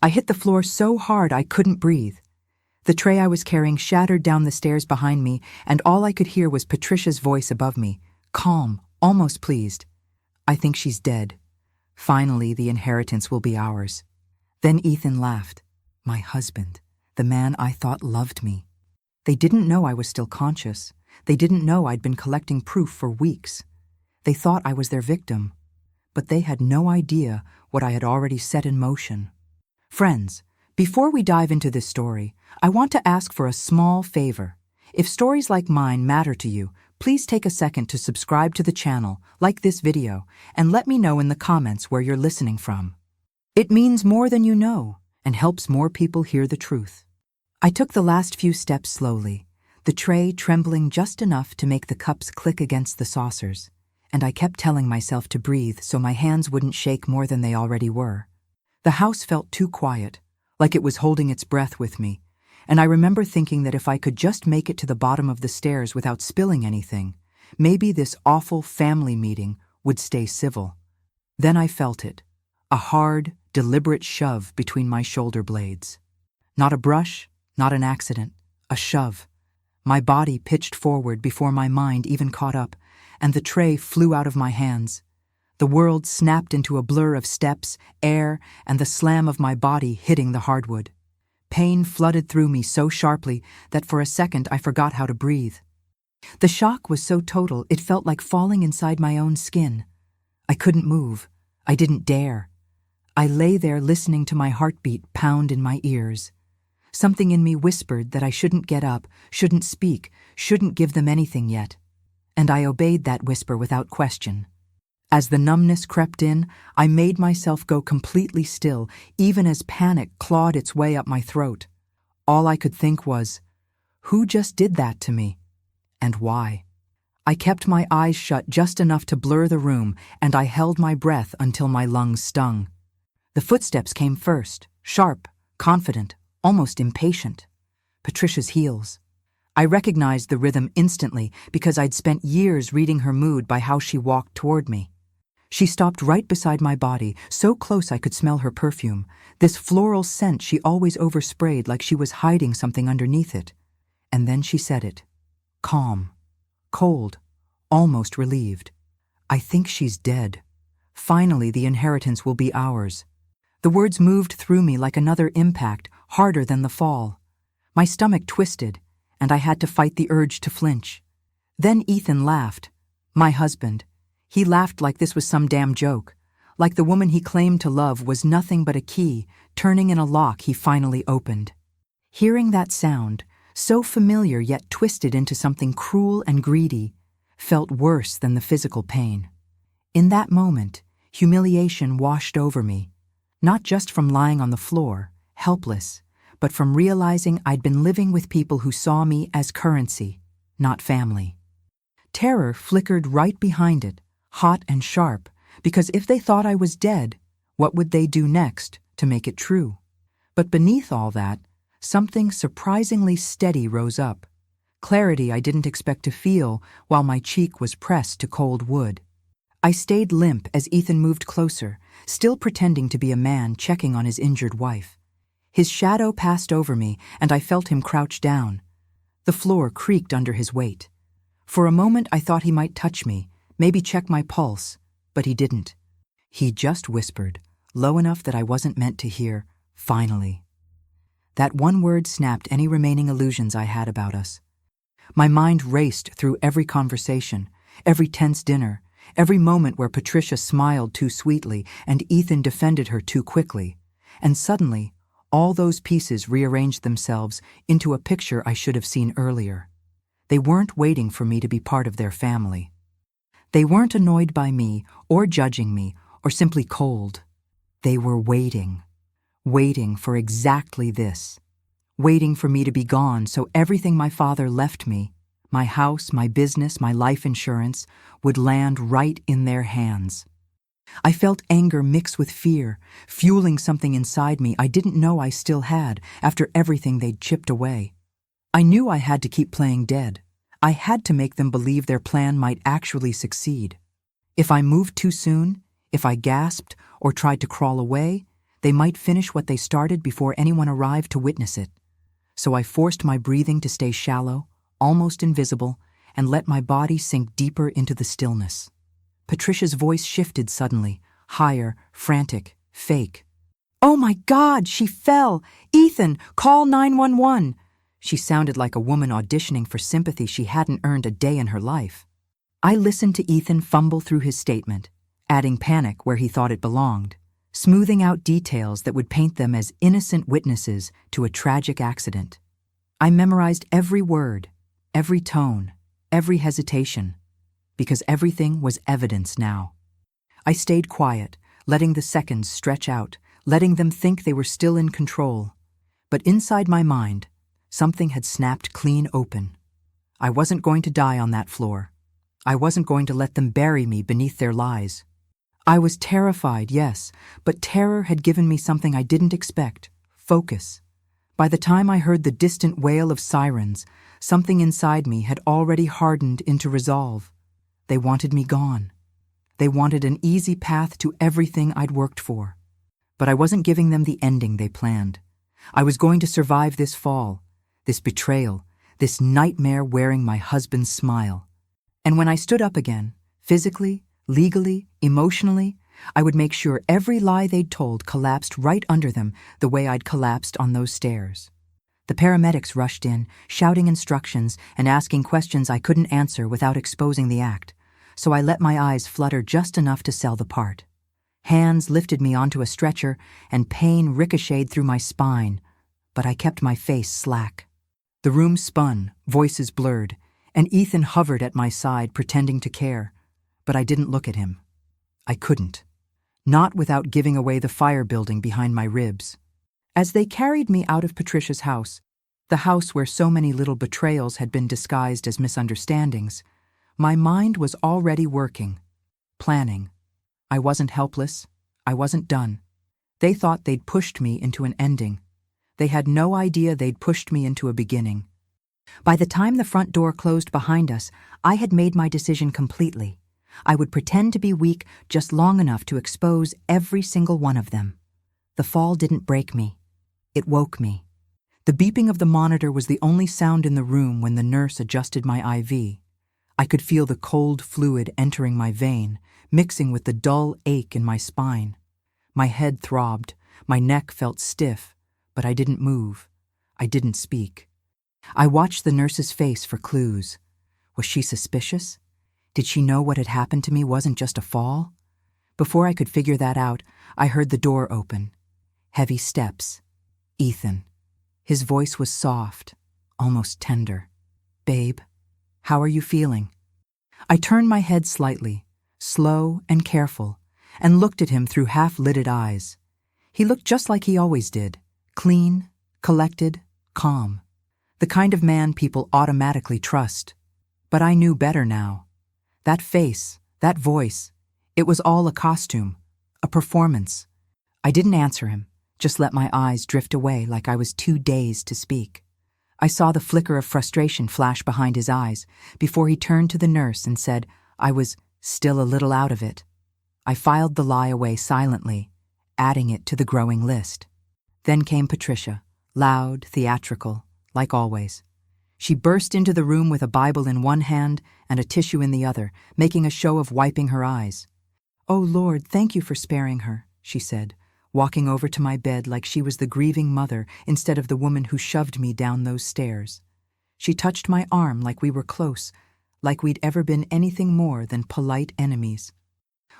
I hit the floor so hard I couldn't breathe. The tray I was carrying shattered down the stairs behind me, and all I could hear was Patricia's voice above me, calm, almost pleased. "I think she's dead. Finally, the inheritance will be ours." Then Ethan laughed. My husband, the man I thought loved me. They didn't know I was still conscious. They didn't know I'd been collecting proof for weeks. They thought I was their victim, but they had no idea what I had already set in motion. Friends, before we dive into this story, I want to ask for a small favor. If stories like mine matter to you, please take a second to subscribe to the channel, like this video, and let me know in the comments where you're listening from. It means more than you know and helps more people hear the truth. I took the last few steps slowly, the tray trembling just enough to make the cups click against the saucers, and I kept telling myself to breathe so my hands wouldn't shake more than they already were. The house felt too quiet, like it was holding its breath with me, and I remember thinking that if I could just make it to the bottom of the stairs without spilling anything, maybe this awful family meeting would stay civil. Then I felt it, a hard, deliberate shove between my shoulder blades. Not a brush, not an accident, a shove. My body pitched forward before my mind even caught up, and the tray flew out of my hands. The world snapped into a blur of steps, air, and the slam of my body hitting the hardwood. Pain flooded through me so sharply that for a second I forgot how to breathe. The shock was so total it felt like falling inside my own skin. I couldn't move. I didn't dare. I lay there listening to my heartbeat pound in my ears. Something in me whispered that I shouldn't get up, shouldn't speak, shouldn't give them anything yet. And I obeyed that whisper without question. As the numbness crept in, I made myself go completely still, even as panic clawed its way up my throat. All I could think was, who just did that to me? And why? I kept my eyes shut just enough to blur the room, and I held my breath until my lungs stung. The footsteps came first, sharp, confident, almost impatient. Patricia's heels. I recognized the rhythm instantly because I'd spent years reading her mood by how she walked toward me. She stopped right beside my body, so close I could smell her perfume, this floral scent she always oversprayed like she was hiding something underneath it. And then she said it. Calm, cold, almost relieved. "I think she's dead. Finally, the inheritance will be ours." The words moved through me like another impact, harder than the fall. My stomach twisted, and I had to fight the urge to flinch. Then Ethan laughed. My husband. He laughed like this was some damn joke, like the woman he claimed to love was nothing but a key, turning in a lock he finally opened. Hearing that sound, so familiar yet twisted into something cruel and greedy, felt worse than the physical pain. In that moment, humiliation washed over me, not just from lying on the floor, helpless, but from realizing I'd been living with people who saw me as currency, not family. Terror flickered right behind it, hot and sharp, because if they thought I was dead, what would they do next to make it true? But beneath all that, something surprisingly steady rose up, clarity I didn't expect to feel while my cheek was pressed to cold wood. I stayed limp as Ethan moved closer, still pretending to be a man checking on his injured wife. His shadow passed over me, and I felt him crouch down. The floor creaked under his weight. For a moment I thought he might touch me, maybe check my pulse, but he didn't. He just whispered, low enough that I wasn't meant to hear, "Finally." That one word snapped any remaining illusions I had about us. My mind raced through every conversation, every tense dinner, every moment where Patricia smiled too sweetly and Ethan defended her too quickly, and suddenly, all those pieces rearranged themselves into a picture I should have seen earlier. They weren't waiting for me to be part of their family. They weren't annoyed by me, or judging me, or simply cold. They were waiting for exactly this. Waiting for me to be gone so everything my father left me, my house, my business, my life insurance, would land right in their hands. I felt anger mix with fear, fueling something inside me I didn't know I still had after everything they'd chipped away. I knew I had to keep playing dead. I had to make them believe their plan might actually succeed. If I moved too soon, if I gasped or tried to crawl away, They might finish what they started before anyone arrived to witness it. So I forced my breathing to stay shallow, almost invisible, and let my body sink deeper into the stillness. Patricia's voice shifted suddenly, higher, frantic, fake. "Oh my God, she fell! Ethan, call 911!" She sounded like a woman auditioning for sympathy she hadn't earned a day in her life. I listened to Ethan fumble through his statement, adding panic where he thought it belonged, smoothing out details that would paint them as innocent witnesses to a tragic accident. I memorized every word, every tone, every hesitation, because everything was evidence now. I stayed quiet, letting the seconds stretch out, letting them think they were still in control. But inside my mind, something had snapped clean open. I wasn't going to die on that floor. I wasn't going to let them bury me beneath their lies. I was terrified, yes, but terror had given me something I didn't expect: focus. By the time I heard the distant wail of sirens, something inside me had already hardened into resolve. They wanted me gone. They wanted an easy path to everything I'd worked for. But I wasn't giving them the ending they planned. I was going to survive this fall, this betrayal, this nightmare wearing my husband's smile. And when I stood up again, physically, legally, emotionally, I would make sure every lie they'd told collapsed right under them the way I'd collapsed on those stairs. The paramedics rushed in, shouting instructions and asking questions I couldn't answer without exposing the act, so I let my eyes flutter just enough to sell the part. Hands lifted me onto a stretcher, and pain ricocheted through my spine, but I kept my face slack. The room spun, voices blurred, and Ethan hovered at my side pretending to care, but I didn't look at him. I couldn't. Not without giving away the fire building behind my ribs. As they carried me out of Patricia's house, the house where so many little betrayals had been disguised as misunderstandings, my mind was already working, planning. I wasn't helpless. I wasn't done. They thought they'd pushed me into an ending. They had no idea they'd pushed me into a beginning. By the time the front door closed behind us, I had made my decision completely. I would pretend to be weak just long enough to expose every single one of them. The fall didn't break me. It woke me. The beeping of the monitor was the only sound in the room when the nurse adjusted my IV. I could feel the cold fluid entering my vein, mixing with the dull ache in my spine. My head throbbed, my neck felt stiff, but I didn't move. I didn't speak. I watched the nurse's face for clues. Was she suspicious? Did she know what had happened to me wasn't just a fall? Before I could figure that out, I heard the door open. Heavy steps. Ethan. His voice was soft, almost tender. "Babe, how are you feeling?" I turned my head slightly, slow and careful, and looked at him through half-lidded eyes. He looked just like he always did, clean, collected, calm. The kind of man people automatically trust. But I knew better now. That face, that voice, it was all a costume, a performance. I didn't answer him, just let my eyes drift away like I was too dazed to speak. I saw the flicker of frustration flash behind his eyes before he turned to the nurse and said I was still a little out of it. I filed the lie away silently, adding it to the growing list. Then came Patricia, loud, theatrical, like always. She burst into the room with a Bible in one hand and a tissue in the other, making a show of wiping her eyes. "Oh, Lord, thank you for sparing her," she said, walking over to my bed like she was the grieving mother instead of the woman who shoved me down those stairs. She touched my arm like we were close, like we'd ever been anything more than polite enemies.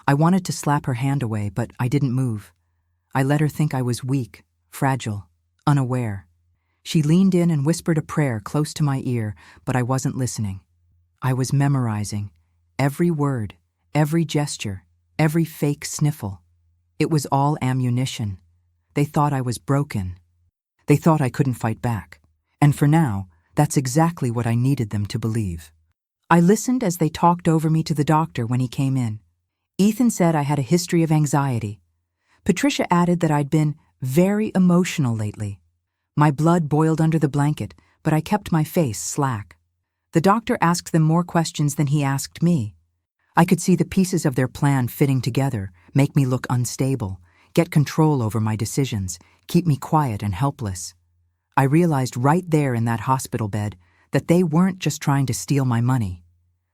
I wanted to slap her hand away, but I didn't move. I let her think I was weak, fragile, unaware. She leaned in and whispered a prayer close to my ear, but I wasn't listening. I was memorizing every word, every gesture, every fake sniffle. It was all ammunition. They thought I was broken. They thought I couldn't fight back. And for now, that's exactly what I needed them to believe. I listened as they talked over me to the doctor when he came in. Ethan said I had a history of anxiety. Patricia added that I'd been very emotional lately. My blood boiled under the blanket, but I kept my face slack. The doctor asked them more questions than he asked me. I could see the pieces of their plan fitting together, make me look unstable, get control over my decisions, keep me quiet and helpless. I realized right there in that hospital bed that they weren't just trying to steal my money.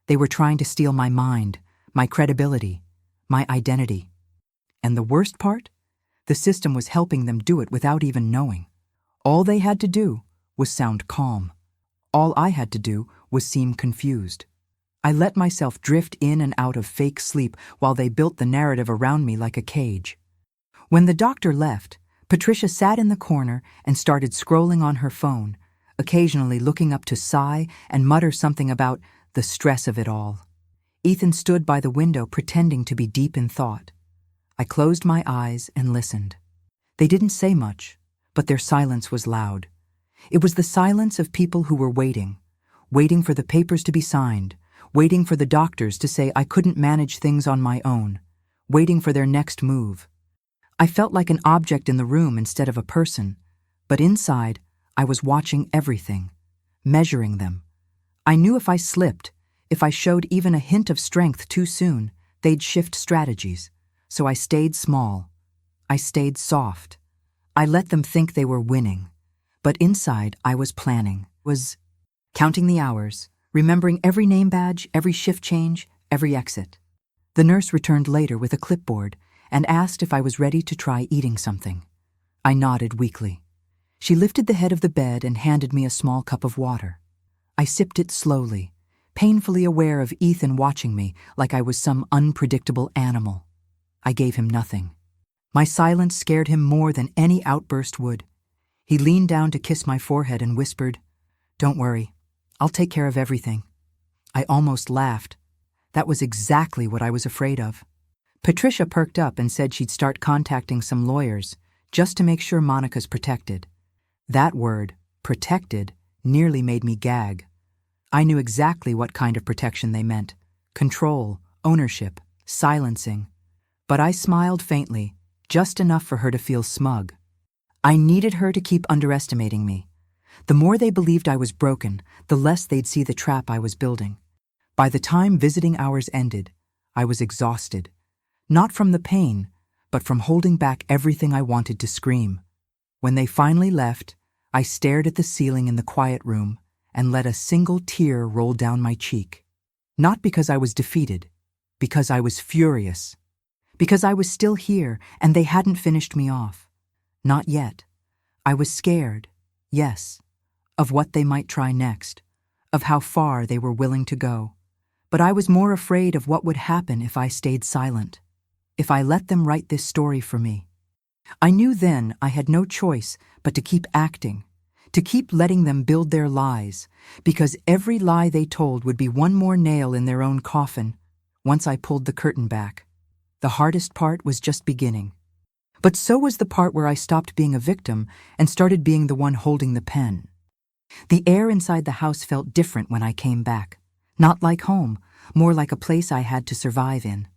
They were trying to steal my mind, my credibility, my identity. And the worst part? The system was helping them do it without even knowing. All they had to do was sound calm. All I had to do was seem confused. I let myself drift in and out of fake sleep while they built the narrative around me like a cage. When the doctor left, Patricia sat in the corner and started scrolling on her phone, occasionally looking up to sigh and mutter something about the stress of it all. Ethan stood by the window pretending to be deep in thought. I closed my eyes and listened. They didn't say much, but their silence was loud. It was the silence of people who were waiting for the papers to be signed, waiting for the doctors to say I couldn't manage things on my own, waiting for their next move. I felt like an object in the room instead of a person, but inside, I was watching everything, measuring them. I knew if I slipped, if I showed even a hint of strength too soon, they'd shift strategies. So I stayed small. I stayed soft. I let them think they were winning. But inside, I was planning, was counting the hours, remembering every name badge, every shift change, every exit. The nurse returned later with a clipboard and asked if I was ready to try eating something. I nodded weakly. She lifted the head of the bed and handed me a small cup of water. I sipped it slowly, painfully aware of Ethan watching me like I was some unpredictable animal. I gave him nothing. My silence scared him more than any outburst would. He leaned down to kiss my forehead and whispered, "Don't worry, I'll take care of everything." I almost laughed. That was exactly what I was afraid of. Patricia perked up and said she'd start contacting some lawyers just to make sure Monica's protected. That word, protected, nearly made me gag. I knew exactly what kind of protection they meant. Control, ownership, silencing. But I smiled faintly, just enough for her to feel smug. I needed her to keep underestimating me. The more they believed I was broken, the less they'd see the trap I was building. By the time visiting hours ended, I was exhausted. Not from the pain, but from holding back everything I wanted to scream. When they finally left, I stared at the ceiling in the quiet room and let a single tear roll down my cheek. Not because I was defeated, because I was furious. Because I was still here and they hadn't finished me off. Not yet. I was scared, yes, of what they might try next, of how far they were willing to go. But I was more afraid of what would happen if I stayed silent, if I let them write this story for me. I knew then I had no choice but to keep acting, to keep letting them build their lies, because every lie they told would be one more nail in their own coffin once I pulled the curtain back. The hardest part was just beginning. But so was the part where I stopped being a victim and started being the one holding the pen. The air inside the house felt different when I came back. Not like home, more like a place I had to survive in.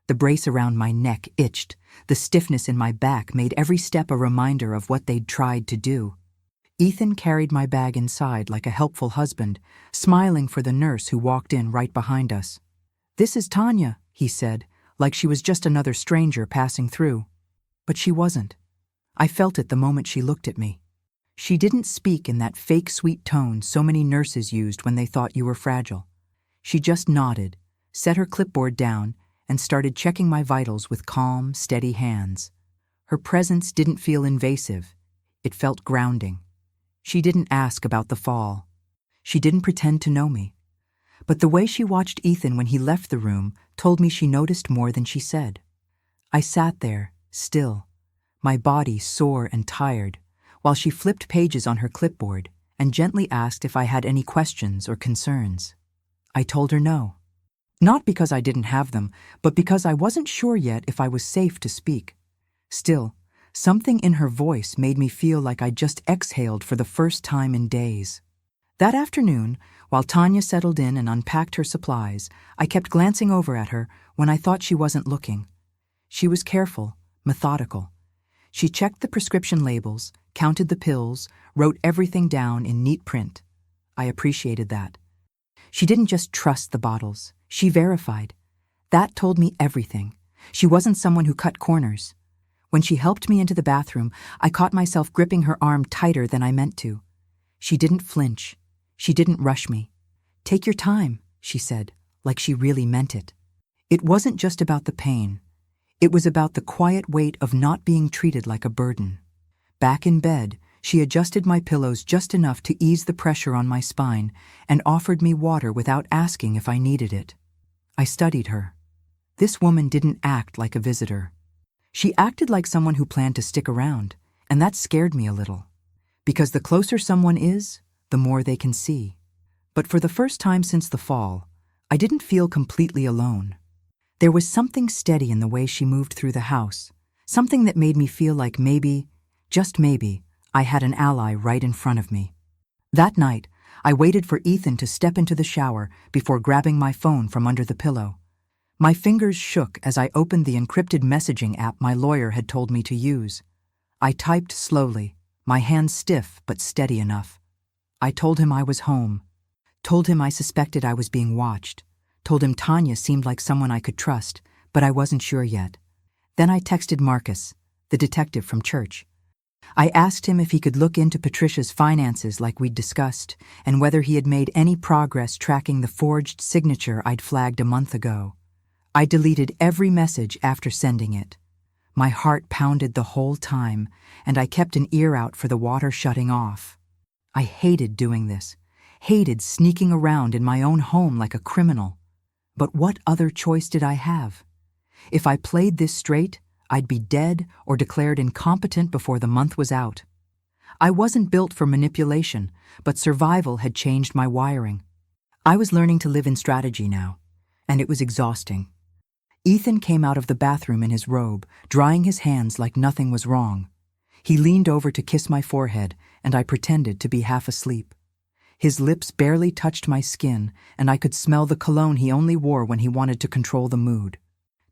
The brace around my neck itched. The stiffness in my back made every step a reminder of what they'd tried to do. Ethan carried my bag inside like a helpful husband, smiling for the nurse who walked in right behind us. "This is Tanya," he said, like she was just another stranger passing through. But she wasn't. I felt it the moment she looked at me. She didn't speak in that fake sweet tone so many nurses used when they thought you were fragile. She just nodded, set her clipboard down, and started checking my vitals with calm, steady hands. Her presence didn't feel invasive. It felt grounding. She didn't ask about the fall. She didn't pretend to know me. But the way she watched Ethan when he left the room told me she noticed more than she said. I sat there, still, my body sore and tired, while she flipped pages on her clipboard and gently asked if I had any questions or concerns. I told her no. Not because I didn't have them, but because I wasn't sure yet if I was safe to speak. Still, something in her voice made me feel like I'd just exhaled for the first time in days. That afternoon, while Tanya settled in and unpacked her supplies, I kept glancing over at her when I thought she wasn't looking. She was careful, methodical. She checked the prescription labels, counted the pills, wrote everything down in neat print. I appreciated that. She didn't just trust the bottles, she verified. That told me everything. She wasn't someone who cut corners. When she helped me into the bathroom, I caught myself gripping her arm tighter than I meant to. She didn't flinch. She didn't rush me. "Take your time," she said, like she really meant it. It wasn't just about the pain. It was about the quiet weight of not being treated like a burden. Back in bed, she adjusted my pillows just enough to ease the pressure on my spine and offered me water without asking if I needed it. I studied her. This woman didn't act like a visitor. She acted like someone who planned to stick around, and that scared me a little. Because the closer someone is, the more they can see. But for the first time since the fall, I didn't feel completely alone. There was something steady in the way she moved through the house, something that made me feel like maybe, just maybe, I had an ally right in front of me. That night, I waited for Ethan to step into the shower before grabbing my phone from under the pillow. My fingers shook as I opened the encrypted messaging app my lawyer had told me to use. I typed slowly, my hands stiff but steady enough. I told him I was home. Told him I suspected I was being watched. Told him Tanya seemed like someone I could trust, but I wasn't sure yet. Then I texted Marcus, the detective from church. I asked him if he could look into Patricia's finances like we'd discussed, and whether he had made any progress tracking the forged signature I'd flagged a month ago. I deleted every message after sending it. My heart pounded the whole time, and I kept an ear out for the water shutting off. I hated doing this, hated sneaking around in my own home like a criminal. But what other choice did I have? If I played this straight, I'd be dead or declared incompetent before the month was out. I wasn't built for manipulation, but survival had changed my wiring. I was learning to live in strategy now, and it was exhausting. Ethan came out of the bathroom in his robe, drying his hands like nothing was wrong. He leaned over to kiss my forehead, and I pretended to be half asleep. His lips barely touched my skin, and I could smell the cologne he only wore when he wanted to control the mood.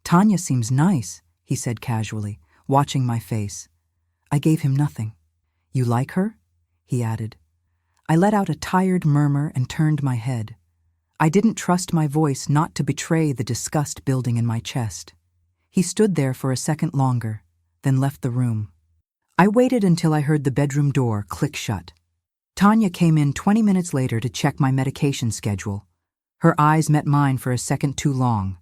"Tanya seems nice," he said casually, watching my face. I gave him nothing. "You like her?" he added. I let out a tired murmur and turned my head. I didn't trust my voice not to betray the disgust building in my chest. He stood there for a second longer, then left the room. I waited until I heard the bedroom door click shut. Tanya came in 20 minutes later to check my medication schedule. Her eyes met mine for a second too long.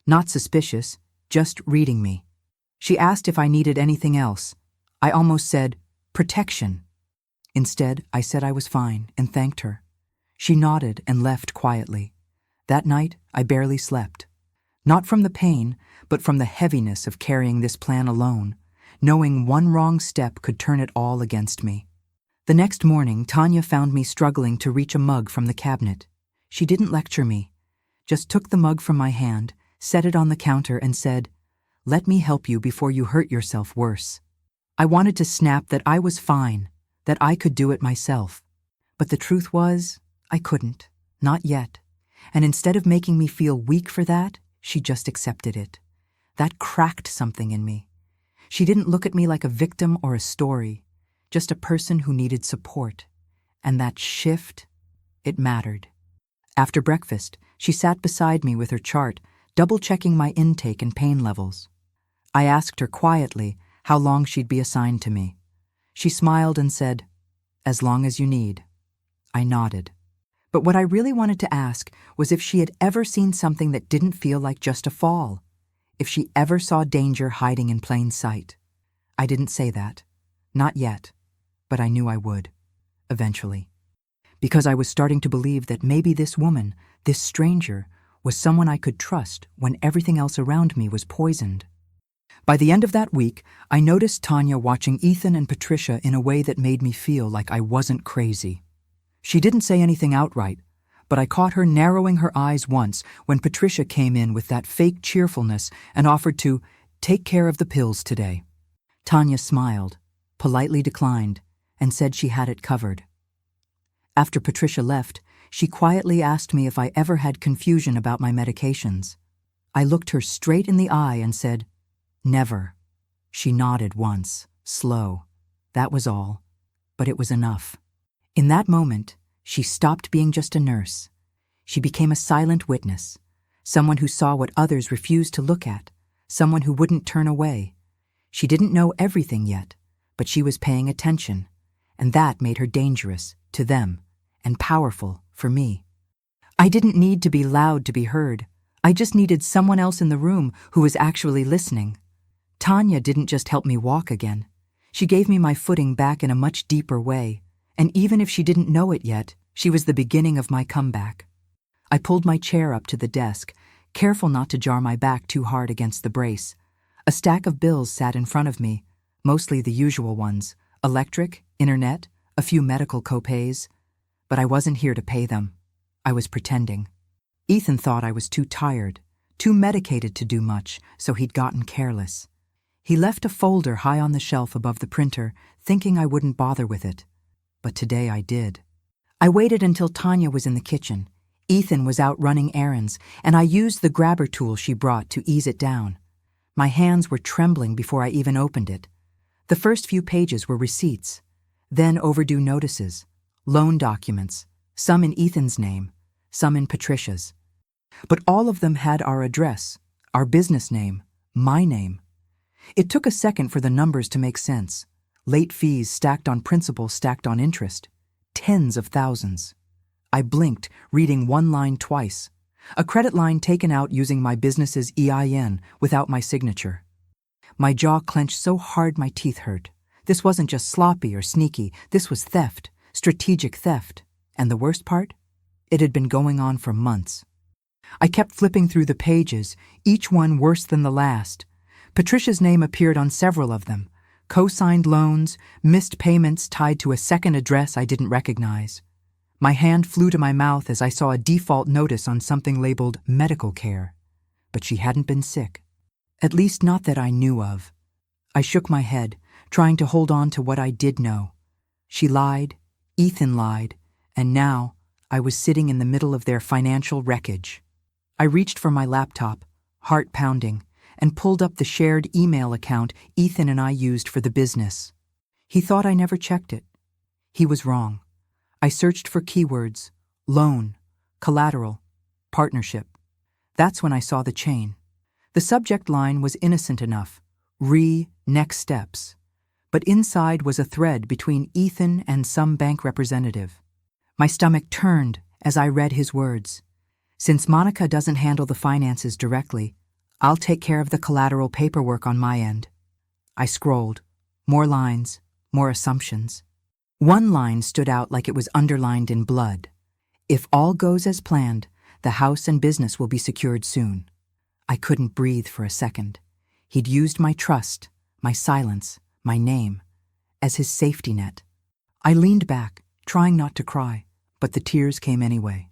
Not suspicious, just reading me. She asked if I needed anything else. I almost said, protection. Instead, I said I was fine and thanked her. She nodded and left quietly. That night, I barely slept. Not from the pain, but from the heaviness of carrying this plan alone, knowing one wrong step could turn it all against me. The next morning, Tanya found me struggling to reach a mug from the cabinet. She didn't lecture me, just took the mug from my hand, set it on the counter, and said, "Let me help you before you hurt yourself worse." I wanted to snap that I was fine, that I could do it myself. But the truth was, I couldn't, not yet. And instead of making me feel weak for that, she just accepted it. That cracked something in me. She didn't look at me like a victim or a story, just a person who needed support. And that shift, it mattered. After breakfast, she sat beside me with her chart, double-checking my intake and pain levels. I asked her quietly how long she'd be assigned to me. She smiled and said, "As long as you need." I nodded. But what I really wanted to ask was if she had ever seen something that didn't feel like just a fall, if she ever saw danger hiding in plain sight. I didn't say that. Not yet. But I knew I would. Eventually. Because I was starting to believe that maybe this woman, this stranger, was someone I could trust when everything else around me was poisoned. By the end of that week, I noticed Tanya watching Ethan and Patricia in a way that made me feel like I wasn't crazy. She didn't say anything outright, but I caught her narrowing her eyes once when Patricia came in with that fake cheerfulness and offered to take care of the pills today. Tanya smiled, politely declined, and said she had it covered. After Patricia left, she quietly asked me if I ever had confusion about my medications. I looked her straight in the eye and said, "Never." She nodded once, slow. That was all, but it was enough. In that moment, she stopped being just a nurse. She became a silent witness, someone who saw what others refused to look at, someone who wouldn't turn away. She didn't know everything yet, but she was paying attention, and that made her dangerous to them and powerful for me. I didn't need to be loud to be heard. I just needed someone else in the room who was actually listening. Tanya didn't just help me walk again. She gave me my footing back in a much deeper way, and even if she didn't know it yet, she was the beginning of my comeback. I pulled my chair up to the desk, careful not to jar my back too hard against the brace. A stack of bills sat in front of me, mostly the usual ones: electric, internet, a few medical copays. But I wasn't here to pay them. I was pretending. Ethan thought I was too tired, too medicated to do much, so he'd gotten careless. He left a folder high on the shelf above the printer, thinking I wouldn't bother with it. But today I did. I waited until Tanya was in the kitchen. Ethan was out running errands, and I used the grabber tool she brought to ease it down. My hands were trembling before I even opened it. The first few pages were receipts, then overdue notices, loan documents, some in Ethan's name, some in Patricia's. But all of them had our address, our business name, my name. It took a second for the numbers to make sense. Late fees stacked on principal stacked on interest. Tens of thousands. I blinked, reading one line twice. A credit line taken out using my business's EIN without my signature. My jaw clenched so hard my teeth hurt. This wasn't just sloppy or sneaky. This was theft, strategic theft. And the worst part? It had been going on for months. I kept flipping through the pages, each one worse than the last. Patricia's name appeared on several of them. Co-signed loans, missed payments tied to a second address I didn't recognize. My hand flew to my mouth as I saw a default notice on something labeled medical care. But she hadn't been sick. At least not that I knew of. I shook my head, trying to hold on to what I did know. She lied, Ethan lied, and now I was sitting in the middle of their financial wreckage. I reached for my laptop, heart pounding, and pulled up the shared email account Ethan and I used for the business. He thought I never checked it. He was wrong. I searched for keywords: loan, collateral, partnership. That's when I saw the chain. The subject line was innocent enough: next steps. But inside was a thread between Ethan and some bank representative. My stomach turned as I read his words. Since Monica doesn't handle the finances directly, I'll take care of the collateral paperwork on my end. I scrolled. More lines, more assumptions. One line stood out like it was underlined in blood. If all goes as planned, the house and business will be secured soon. I couldn't breathe for a second. He'd used my trust, my silence, my name, as his safety net. I leaned back, trying not to cry, but the tears came anyway.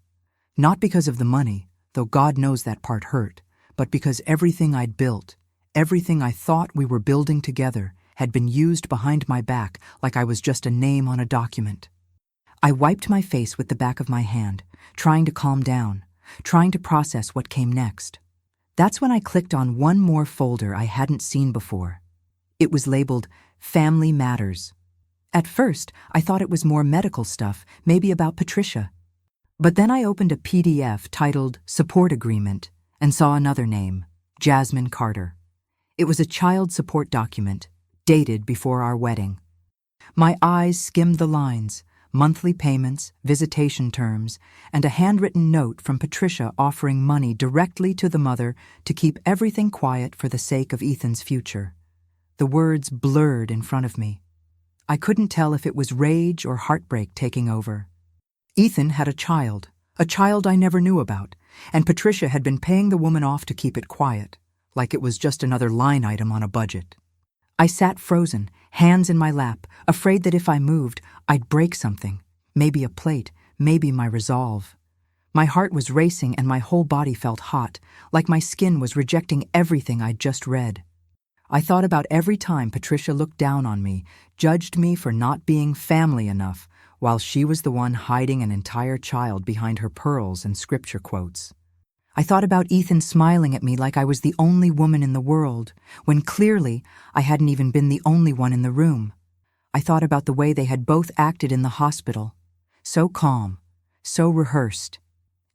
Not because of the money, though God knows that part hurt, but because everything I'd built, everything I thought we were building together, had been used behind my back like I was just a name on a document. I wiped my face with the back of my hand, trying to calm down, trying to process what came next. That's when I clicked on one more folder I hadn't seen before. It was labeled Family Matters. At first, I thought it was more medical stuff, maybe about Patricia. But then I opened a PDF titled Support Agreement and saw another name, Jasmine Carter. It was a child support document, dated before our wedding. My eyes skimmed the lines: monthly payments, visitation terms, and a handwritten note from Patricia offering money directly to the mother to keep everything quiet for the sake of Ethan's future. The words blurred in front of me. I couldn't tell if it was rage or heartbreak taking over. Ethan had a child I never knew about, and Patricia had been paying the woman off to keep it quiet, like it was just another line item on a budget. I sat frozen, hands in my lap, afraid that if I moved, I'd break something, maybe a plate, maybe my resolve. My heart was racing and my whole body felt hot, like my skin was rejecting everything I'd just read. I thought about every time Patricia looked down on me, judged me for not being family enough, while she was the one hiding an entire child behind her pearls and scripture quotes. I thought about Ethan smiling at me like I was the only woman in the world, when clearly I hadn't even been the only one in the room. I thought about the way they had both acted in the hospital. So calm, so rehearsed.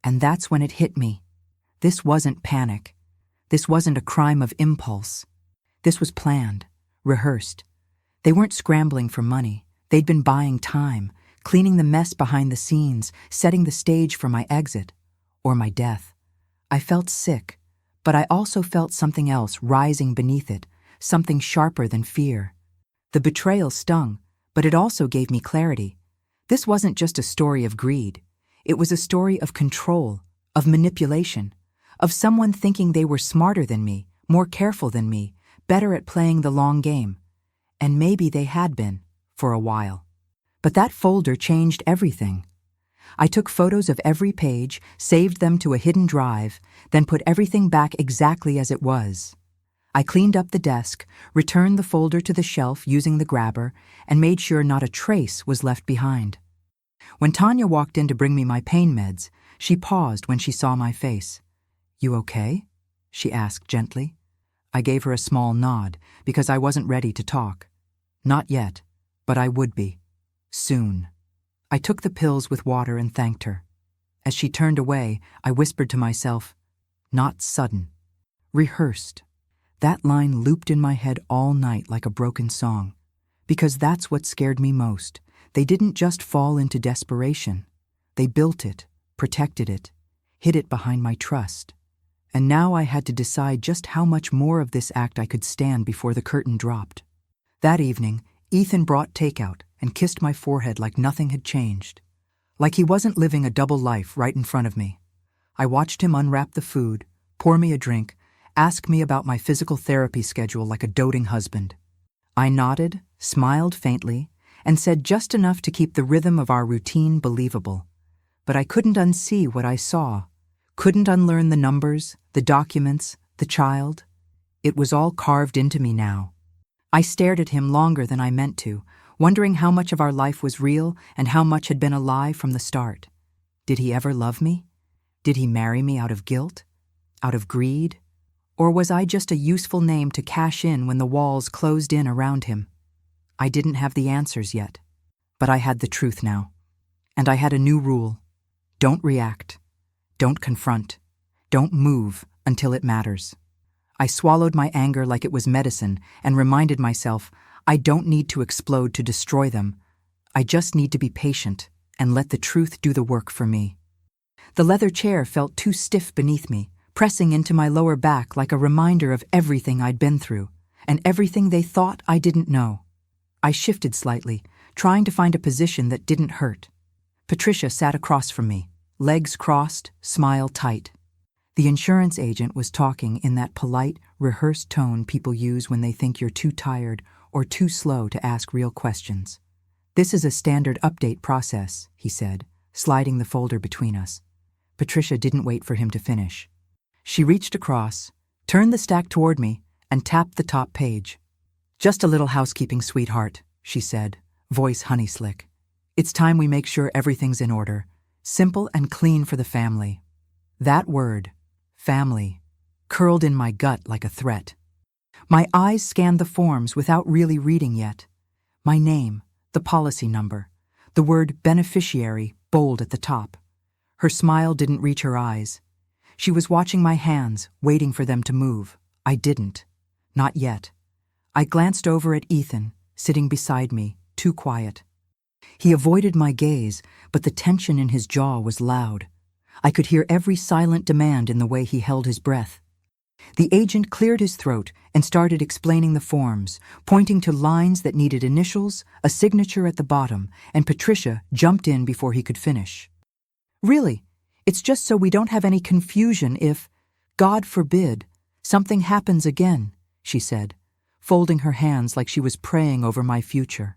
And that's when it hit me. This wasn't panic. This wasn't a crime of impulse. This was planned, rehearsed. They weren't scrambling for money. They'd been buying time, cleaning the mess behind the scenes, setting the stage for my exit, or my death. I felt sick, but I also felt something else rising beneath it, something sharper than fear. The betrayal stung, but it also gave me clarity. This wasn't just a story of greed. It was a story of control, of manipulation, of someone thinking they were smarter than me, more careful than me, better at playing the long game. And maybe they had been, for a while. But that folder changed everything. I took photos of every page, saved them to a hidden drive, then put everything back exactly as it was. I cleaned up the desk, returned the folder to the shelf using the grabber, and made sure not a trace was left behind. When Tanya walked in to bring me my pain meds, she paused when she saw my face. "You okay?" she asked gently. I gave her a small nod, because I wasn't ready to talk. Not yet, but I would be. Soon. I took the pills with water and thanked her. As she turned away, I whispered to myself, "Not sudden. Rehearsed." That line looped in my head all night like a broken song. Because that's what scared me most. They didn't just fall into desperation. They built it, protected it, hid it behind my trust. And now I had to decide just how much more of this act I could stand before the curtain dropped. That evening, Ethan brought takeout and kissed my forehead like nothing had changed. Like he wasn't living a double life right in front of me. I watched him unwrap the food, pour me a drink, ask me about my physical therapy schedule like a doting husband. I nodded, smiled faintly, and said just enough to keep the rhythm of our routine believable. But I couldn't unsee what I saw. Couldn't unlearn the numbers, the documents, the child. It was all carved into me now. I stared at him longer than I meant to, wondering how much of our life was real and how much had been a lie from the start. Did he ever love me? Did he marry me out of guilt? Out of greed? Or was I just a useful name to cash in when the walls closed in around him? I didn't have the answers yet, but I had the truth now. And I had a new rule. Don't react. Don't confront. Don't move until it matters. I swallowed my anger like it was medicine and reminded myself, I don't need to explode to destroy them. I just need to be patient and let the truth do the work for me. The leather chair felt too stiff beneath me, pressing into my lower back like a reminder of everything I'd been through, and everything they thought I didn't know. I shifted slightly, trying to find a position that didn't hurt. Patricia sat across from me, legs crossed, smile tight. The insurance agent was talking in that polite, rehearsed tone people use when they think you're too tired or too slow to ask real questions. "This is a standard update process," he said, sliding the folder between us. Patricia didn't wait for him to finish. She reached across, turned the stack toward me, and tapped the top page. "Just a little housekeeping, sweetheart," she said, voice honey slick. "It's time we make sure everything's in order, simple and clean for the family." That word, family, curled in my gut like a threat. My eyes scanned the forms without really reading yet. My name, the policy number, the word beneficiary bold at the top. Her smile didn't reach her eyes. She was watching my hands, waiting for them to move. I didn't. Not yet. I glanced over at Ethan, sitting beside me, too quiet. He avoided my gaze, but the tension in his jaw was loud. I could hear every silent demand in the way he held his breath. The agent cleared his throat and started explaining the forms, pointing to lines that needed initials, a signature at the bottom, and Patricia jumped in before he could finish. "Really, it's just so we don't have any confusion if, God forbid, something happens again," she said, folding her hands like she was praying over my future.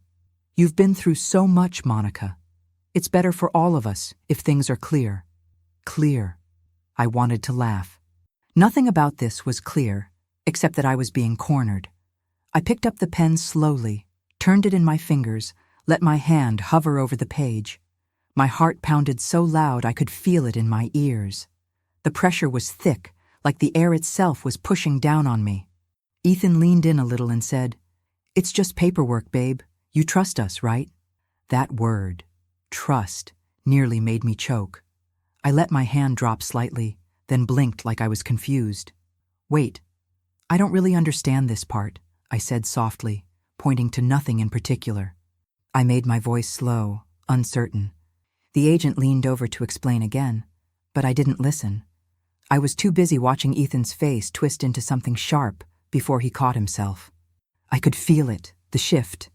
"You've been through so much, Monica. It's better for all of us if things are clear." Clear. I wanted to laugh. Nothing about this was clear, except that I was being cornered. I picked up the pen slowly, turned it in my fingers, let my hand hover over the page. My heart pounded so loud I could feel it in my ears. The pressure was thick, like the air itself was pushing down on me. Ethan leaned in a little and said, "It's just paperwork, babe. You trust us, right?" That word, trust, nearly made me choke. I let my hand drop slightly, then blinked like I was confused. "Wait, I don't really understand this part," I said softly, pointing to nothing in particular. I made my voice slow, uncertain. The agent leaned over to explain again, but I didn't listen. I was too busy watching Ethan's face twist into something sharp before he caught himself. I could feel it, the shift.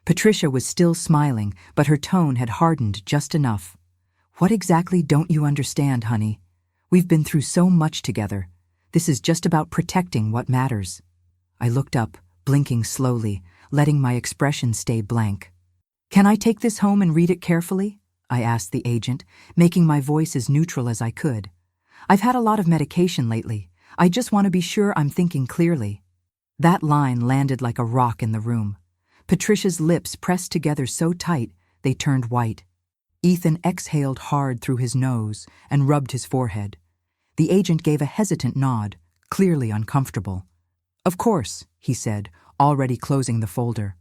Patricia was still smiling, but her tone had hardened just enough. What exactly don't you understand, honey? We've been through so much together. This is just about protecting what matters. I looked up, blinking slowly, letting my expression stay blank. Can I take this home and read it carefully? I asked the agent, making my voice as neutral as I could. I've had a lot of medication lately. I just want to be sure I'm thinking clearly. That line landed like a rock in the room. Patricia's lips pressed together so tight they turned white. Ethan exhaled hard through his nose and rubbed his forehead. The agent gave a hesitant nod, clearly uncomfortable. Of course, he said, already closing the folder.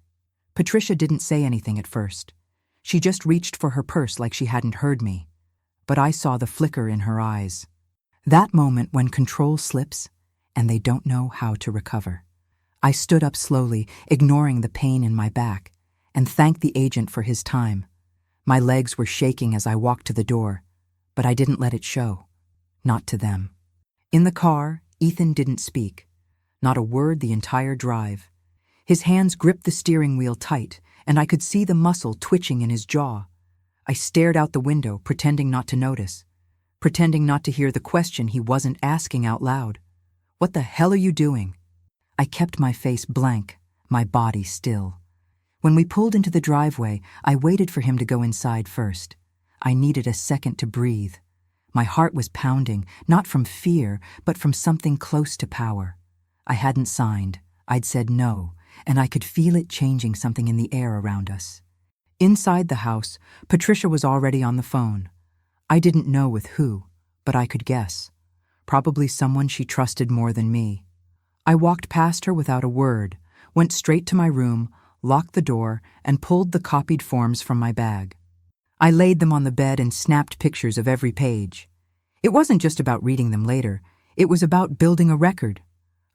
Patricia didn't say anything at first. She just reached for her purse like she hadn't heard me. But I saw the flicker in her eyes. That moment when control slips and they don't know how to recover. I stood up slowly, ignoring the pain in my back, and thanked the agent for his time. My legs were shaking as I walked to the door, but I didn't let it show. Not to them. In the car, Ethan didn't speak. Not a word the entire drive. His hands gripped the steering wheel tight, and I could see the muscle twitching in his jaw. I stared out the window, pretending not to notice, pretending not to hear the question he wasn't asking out loud. What the hell are you doing? I kept my face blank, my body still. When we pulled into the driveway, I waited for him to go inside first. I needed a second to breathe. My heart was pounding, not from fear, but from something close to power. I hadn't signed. I'd said no, and I could feel it changing something in the air around us. Inside the house, Patricia was already on the phone. I didn't know with who, but I could guess. Probably someone she trusted more than me. I walked past her without a word, went straight to my room, locked the door, and pulled the copied forms from my bag. I laid them on the bed and snapped pictures of every page. It wasn't just about reading them later. It was about building a record,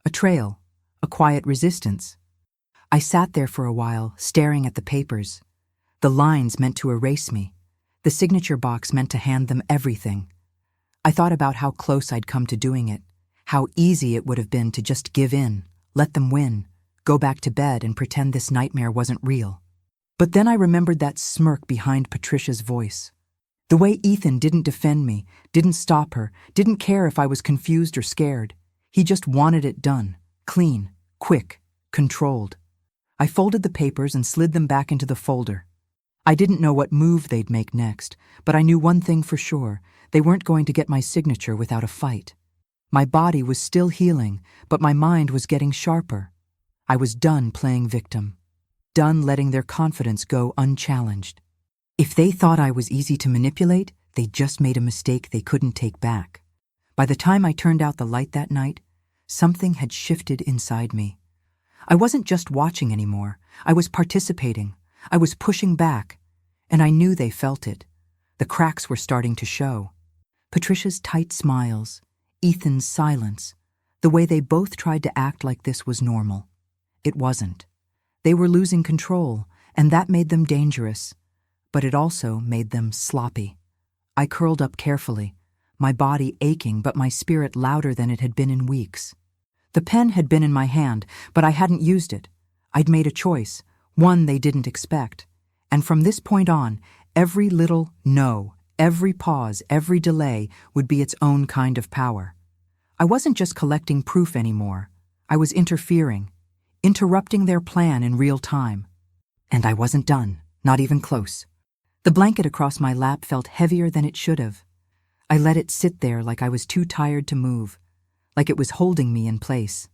a trail, a quiet resistance. I sat there for a while, staring at the papers. The lines meant to erase me. The signature box meant to hand them everything. I thought about how close I'd come to doing it, how easy it would have been to just give in, let them win, go back to bed and pretend this nightmare wasn't real. But then I remembered that smirk behind Patricia's voice. The way Ethan didn't defend me, didn't stop her, didn't care if I was confused or scared. He just wanted it done, clean, quick, controlled. I folded the papers and slid them back into the folder. I didn't know what move they'd make next, but I knew one thing for sure. They weren't going to get my signature without a fight. My body was still healing, but my mind was getting sharper. I was done playing victim, done letting their confidence go unchallenged. If they thought I was easy to manipulate, they just made a mistake they couldn't take back. By the time I turned out the light that night, something had shifted inside me. I wasn't just watching anymore. I was participating. I was pushing back, and I knew they felt it. The cracks were starting to show. Patricia's tight smiles, Ethan's silence, the way they both tried to act like this was normal. It wasn't. They were losing control, and that made them dangerous. But it also made them sloppy. I curled up carefully, my body aching but my spirit louder than it had been in weeks. The pen had been in my hand, but I hadn't used it. I'd made a choice, one they didn't expect. And from this point on, every little no, every pause, every delay would be its own kind of power. I wasn't just collecting proof anymore. I was interfering, interrupting their plan in real time. And I wasn't done, not even close. The blanket across my lap felt heavier than it should have. I let it sit there like I was too tired to move, like it was holding me in place.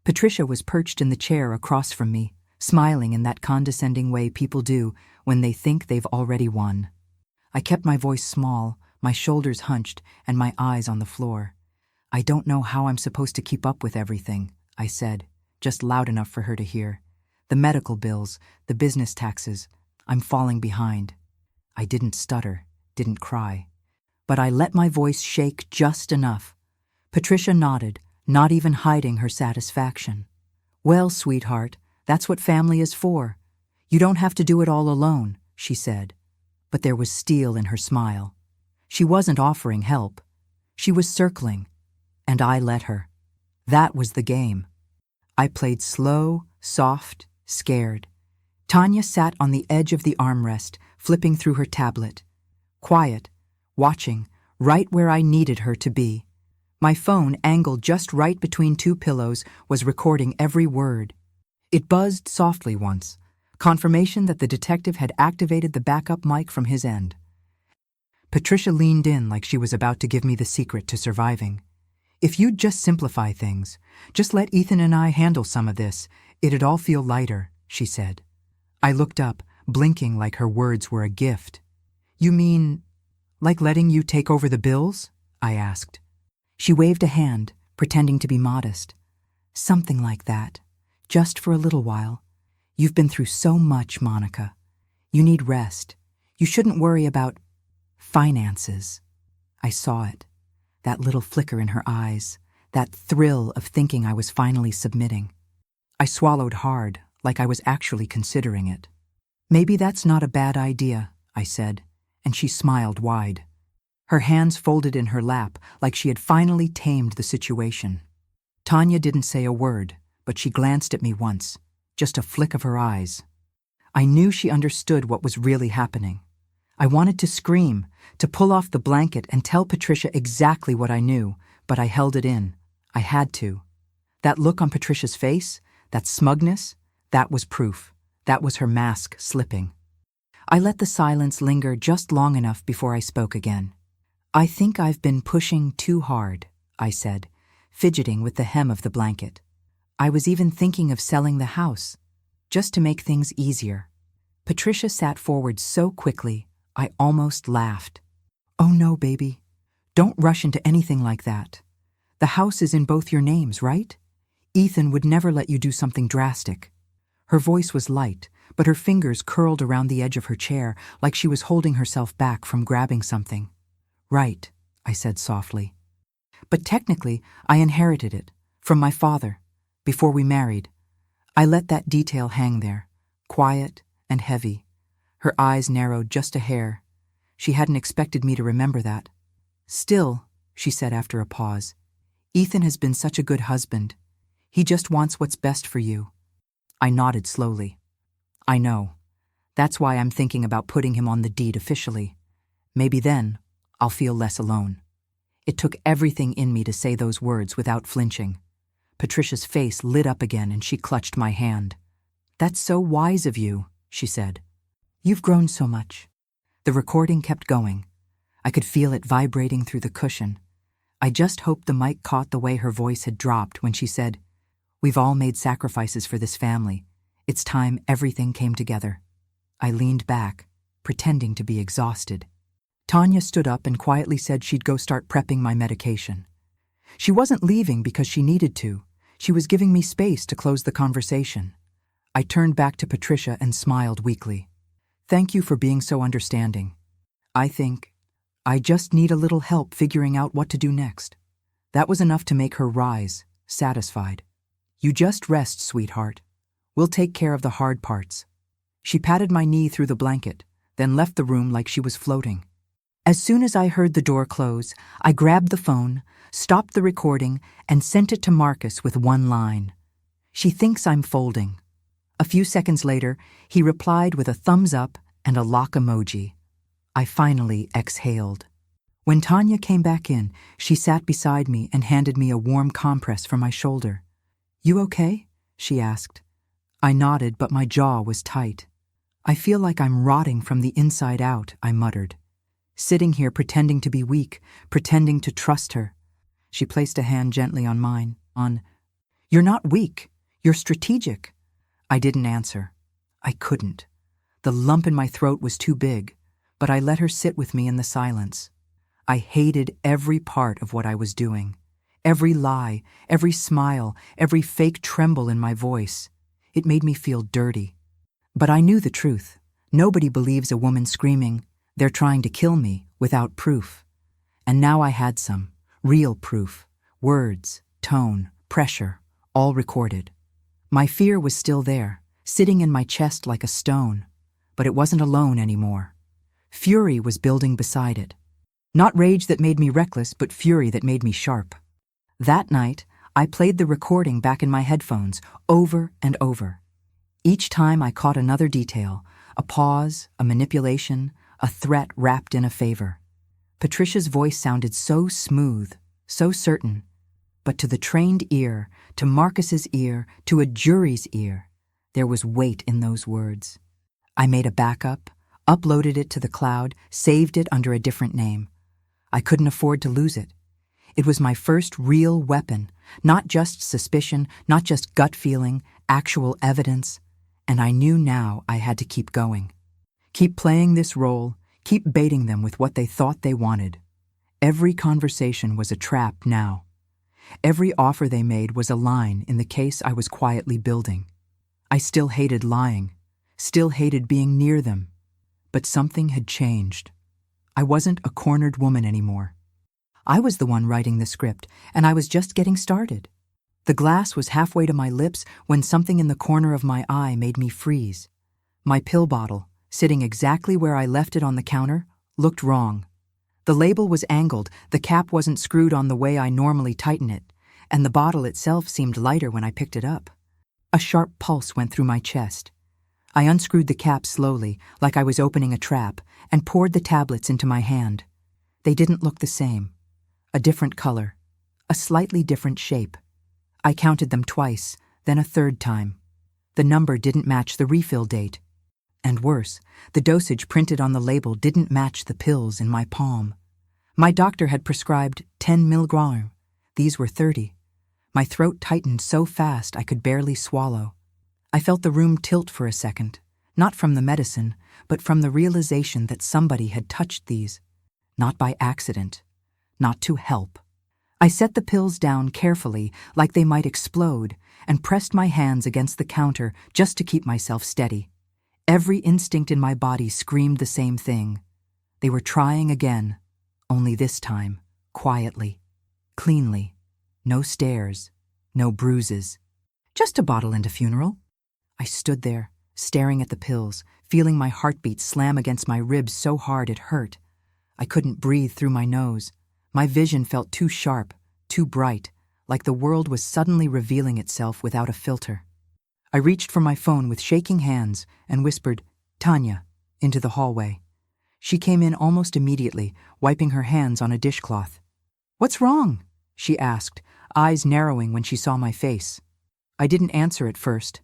Patricia was perched in the chair across from me, smiling in that condescending way people do when they think they've already won. I kept my voice small, my shoulders hunched, and my eyes on the floor. I don't know how I'm supposed to keep up with everything, I said, just loud enough for her to hear. The medical bills, the business taxes, I'm falling behind. I didn't stutter, didn't cry. But I let my voice shake just enough. Patricia nodded, not even hiding her satisfaction. Well, sweetheart, That's what family is for. You don't have to do it all alone, she said. But there was steel in her smile. She wasn't offering help. She was circling, and I let her. That was the game. I played slow, soft, scared. Tanya sat on the edge of the armrest, flipping through her tablet. Quiet, watching, right where I needed her to be. My phone, angled just right between two pillows, was recording every word. It buzzed softly once, confirmation that the detective had activated the backup mic from his end. Patricia leaned in like she was about to give me the secret to surviving. If you'd just simplify things, just let Ethan and I handle some of this, it'd all feel lighter, she said. I looked up, blinking like her words were a gift. You mean, like letting you take over the bills? I asked. She waved a hand, pretending to be modest. Something like that, just for a little while. You've been through so much, Monica. You need rest. You shouldn't worry about finances. I saw it, that little flicker in her eyes, that thrill of thinking I was finally submitting. I swallowed hard, like I was actually considering it. Maybe that's not a bad idea, I said, and she smiled wide. Her hands folded in her lap like she had finally tamed the situation. Tanya didn't say a word, but she glanced at me once, just a flick of her eyes. I knew she understood what was really happening. I wanted to scream, to pull off the blanket and tell Patricia exactly what I knew, but I held it in. I had to. That look on Patricia's face, that smugness, that was proof. That was her mask slipping. I let the silence linger just long enough before I spoke again. I think I've been pushing too hard, I said, fidgeting with the hem of the blanket. I was even thinking of selling the house, just to make things easier. Patricia sat forward so quickly, I almost laughed. Oh no, baby. Don't rush into anything like that. The house is in both your names, right? Ethan would never let you do something drastic. Her voice was light, but her fingers curled around the edge of her chair like she was holding herself back from grabbing something. Right, I said softly. But technically, I inherited it, from my father, before we married. I let that detail hang there, quiet and heavy. Her eyes narrowed just a hair. She hadn't expected me to remember that. Still, she said after a pause, Ethan has been such a good husband. He just wants what's best for you. I nodded slowly. I know. That's why I'm thinking about putting him on the deed officially. Maybe then, I'll feel less alone. It took everything in me to say those words without flinching. Patricia's face lit up again and she clutched my hand. That's so wise of you, she said. You've grown so much. The recording kept going. I could feel it vibrating through the cushion. I just hoped the mic caught the way her voice had dropped when she said, We've all made sacrifices for this family. It's time everything came together. I leaned back, pretending to be exhausted. Tanya stood up and quietly said she'd go start prepping my medication. She wasn't leaving because she needed to. She was giving me space to close the conversation. I turned back to Patricia and smiled weakly. Thank you for being so understanding. I think I just need a little help figuring out what to do next. That was enough to make her rise, satisfied. You just rest, sweetheart. We'll take care of the hard parts. She patted my knee through the blanket, then left the room like she was floating. As soon as I heard the door close, I grabbed the phone, stopped the recording, and sent it to Marcus with one line. She thinks I'm folding. A few seconds later, he replied with a thumbs up and a lock emoji. I finally exhaled. When Tanya came back in, she sat beside me and handed me a warm compress for my shoulder. You okay? She asked. I nodded, but my jaw was tight. I feel like I'm rotting from the inside out, I muttered. Sitting here pretending to be weak, pretending to trust her. She placed a hand gently on mine, You're not weak, you're strategic. I didn't answer. I couldn't. The lump in my throat was too big, but I let her sit with me in the silence. I hated every part of what I was doing. Every lie, every smile, every fake tremble in my voice. It made me feel dirty. But I knew the truth. Nobody believes a woman screaming, "They're trying to kill me," without proof. And now I had some. Real proof. Words, tone, pressure, all recorded. My fear was still there, sitting in my chest like a stone, but it wasn't alone anymore. Fury was building beside it. Not rage that made me reckless, but fury that made me sharp. That night, I played the recording back in my headphones, over and over. Each time I caught another detail, a pause, a manipulation, a threat wrapped in a favor. Patricia's voice sounded so smooth, so certain, but to the trained ear, to Marcus's ear, to a jury's ear, there was weight in those words. I made a backup, uploaded it to the cloud, saved it under a different name. I couldn't afford to lose it. It was my first real weapon, not just suspicion, not just gut feeling, actual evidence, and I knew now I had to keep going. Keep playing this role, keep baiting them with what they thought they wanted. Every conversation was a trap now. Every offer they made was a line in the case I was quietly building. I still hated lying, still hated being near them, but something had changed. I wasn't a cornered woman anymore. I was the one writing the script, and I was just getting started. The glass was halfway to my lips when something in the corner of my eye made me freeze. My pill bottle, sitting exactly where I left it on the counter, looked wrong. The label was angled, the cap wasn't screwed on the way I normally tighten it, and the bottle itself seemed lighter when I picked it up. A sharp pulse went through my chest. I unscrewed the cap slowly, like I was opening a trap, and poured the tablets into my hand. They didn't look the same. A different color, a slightly different shape. I counted them twice, then a third time. The number didn't match the refill date. And worse, the dosage printed on the label didn't match the pills in my palm. My doctor had prescribed 10 milligrams. These were 30. My throat tightened so fast I could barely swallow. I felt the room tilt for a second, not from the medicine, but from the realization that somebody had touched these. Not by accident. Not to help. I set the pills down carefully, like they might explode, and pressed my hands against the counter just to keep myself steady. Every instinct in my body screamed the same thing. They were trying again, only this time, quietly, cleanly. No stares, no bruises. Just a bottle and a funeral. I stood there, staring at the pills, feeling my heartbeat slam against my ribs so hard it hurt. I couldn't breathe through my nose. My vision felt too sharp, too bright, like the world was suddenly revealing itself without a filter. I reached for my phone with shaking hands and whispered, "Tanya," into the hallway. She came in almost immediately, wiping her hands on a dishcloth. "What's wrong?" she asked, eyes narrowing when she saw my face. I didn't answer at first.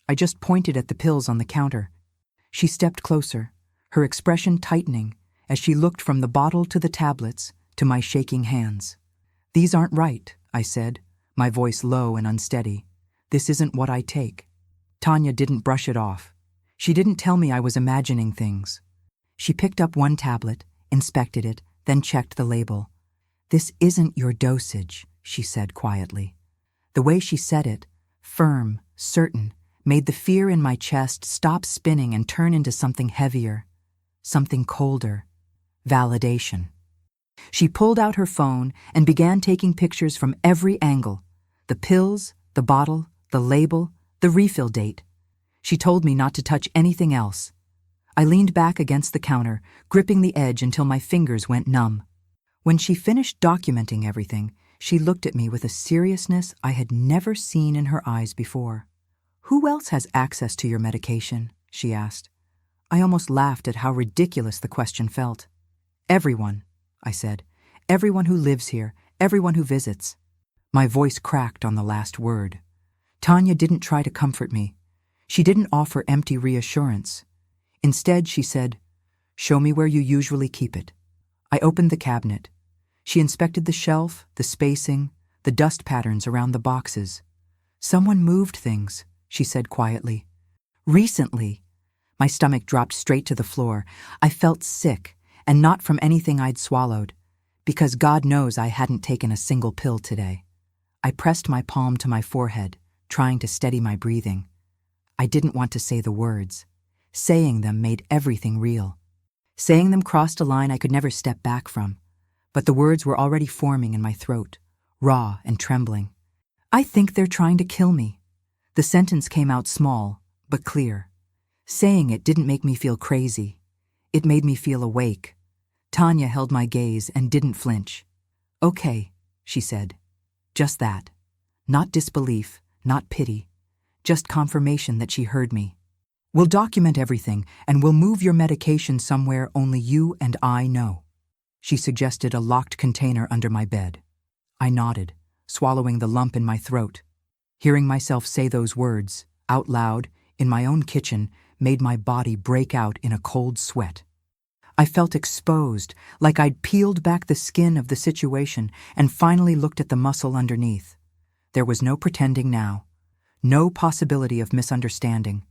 I just pointed at the pills on the counter. She stepped closer, her expression tightening as she looked from the bottle to the tablets to my shaking hands. "These aren't right," I said, my voice low and unsteady. "This isn't what I take." Tanya didn't brush it off. She didn't tell me I was imagining things. She picked up one tablet, inspected it, then checked the label. "This isn't your dosage," she said quietly. The way she said it, firm, certain, made the fear in my chest stop spinning and turn into something heavier, something colder. Validation. She pulled out her phone and began taking pictures from every angle. The pills, the bottle, the label, the refill date. She told me not to touch anything else. I leaned back against the counter, gripping the edge until my fingers went numb. When she finished documenting everything, she looked at me with a seriousness I had never seen in her eyes before. "Who else has access to your medication?" she asked. I almost laughed at how ridiculous the question felt. "Everyone," I said. "Everyone who lives here, everyone who visits." My voice cracked on the last word. Tanya didn't try to comfort me. She didn't offer empty reassurance. Instead, she said, "Show me where you usually keep it." I opened the cabinet. She inspected the shelf, the spacing, the dust patterns around the boxes. "Someone moved things," she said quietly. "Recently." My stomach dropped straight to the floor. I felt sick, and not from anything I'd swallowed, because God knows I hadn't taken a single pill today. I pressed my palm to my forehead, trying to steady my breathing. I didn't want to say the words. Saying them made everything real. Saying them crossed a line I could never step back from, but the words were already forming in my throat, raw and trembling. "I think they're trying to kill me. The sentence came out small, but clear. Saying it didn't make me feel crazy. It made me feel awake. Tanya held my gaze and didn't flinch. "Okay," she said. Just that. Not disbelief, not pity. Just confirmation that she heard me. "We'll document everything, and we'll move your medication somewhere only you and I know." She suggested a locked container under my bed. I nodded, swallowing the lump in my throat. Hearing myself say those words, out loud, in my own kitchen, made my body break out in a cold sweat. I felt exposed, like I'd peeled back the skin of the situation and finally looked at the muscle underneath. There was no pretending now. No possibility of misunderstanding.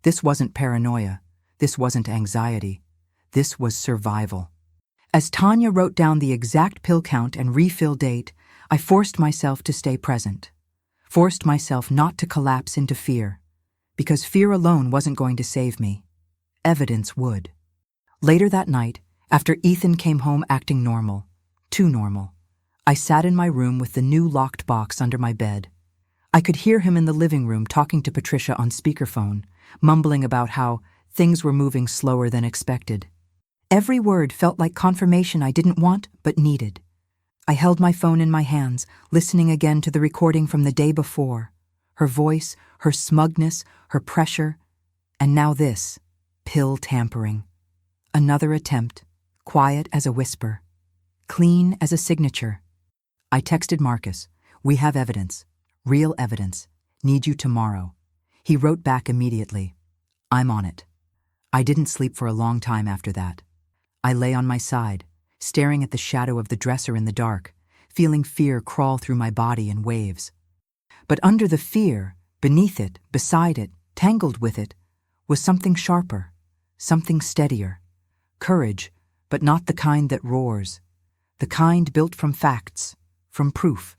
This wasn't paranoia. This wasn't anxiety. This was survival. As Tanya wrote down the exact pill count and refill date, I forced myself to stay present. Forced myself not to collapse into fear. Because fear alone wasn't going to save me. Evidence would. Later that night, after Ethan came home acting normal, too normal, I sat in my room with the new locked box under my bed. I could hear him in the living room talking to Patricia on speakerphone, mumbling about how things were moving slower than expected. Every word felt like confirmation I didn't want but needed. I held my phone in my hands, listening again to the recording from the day before. Her voice, her smugness, her pressure, and now this, pill tampering. Another attempt, quiet as a whisper, clean as a signature. I texted Marcus, "We have evidence, real evidence, need you tomorrow." He wrote back immediately, "I'm on it." I didn't sleep for a long time after that. I lay on my side, staring at the shadow of the dresser in the dark, feeling fear crawl through my body in waves. But under the fear, beneath it, beside it, tangled with it, was something sharper, something steadier. Courage, but not the kind that roars. The kind built from facts, from proof.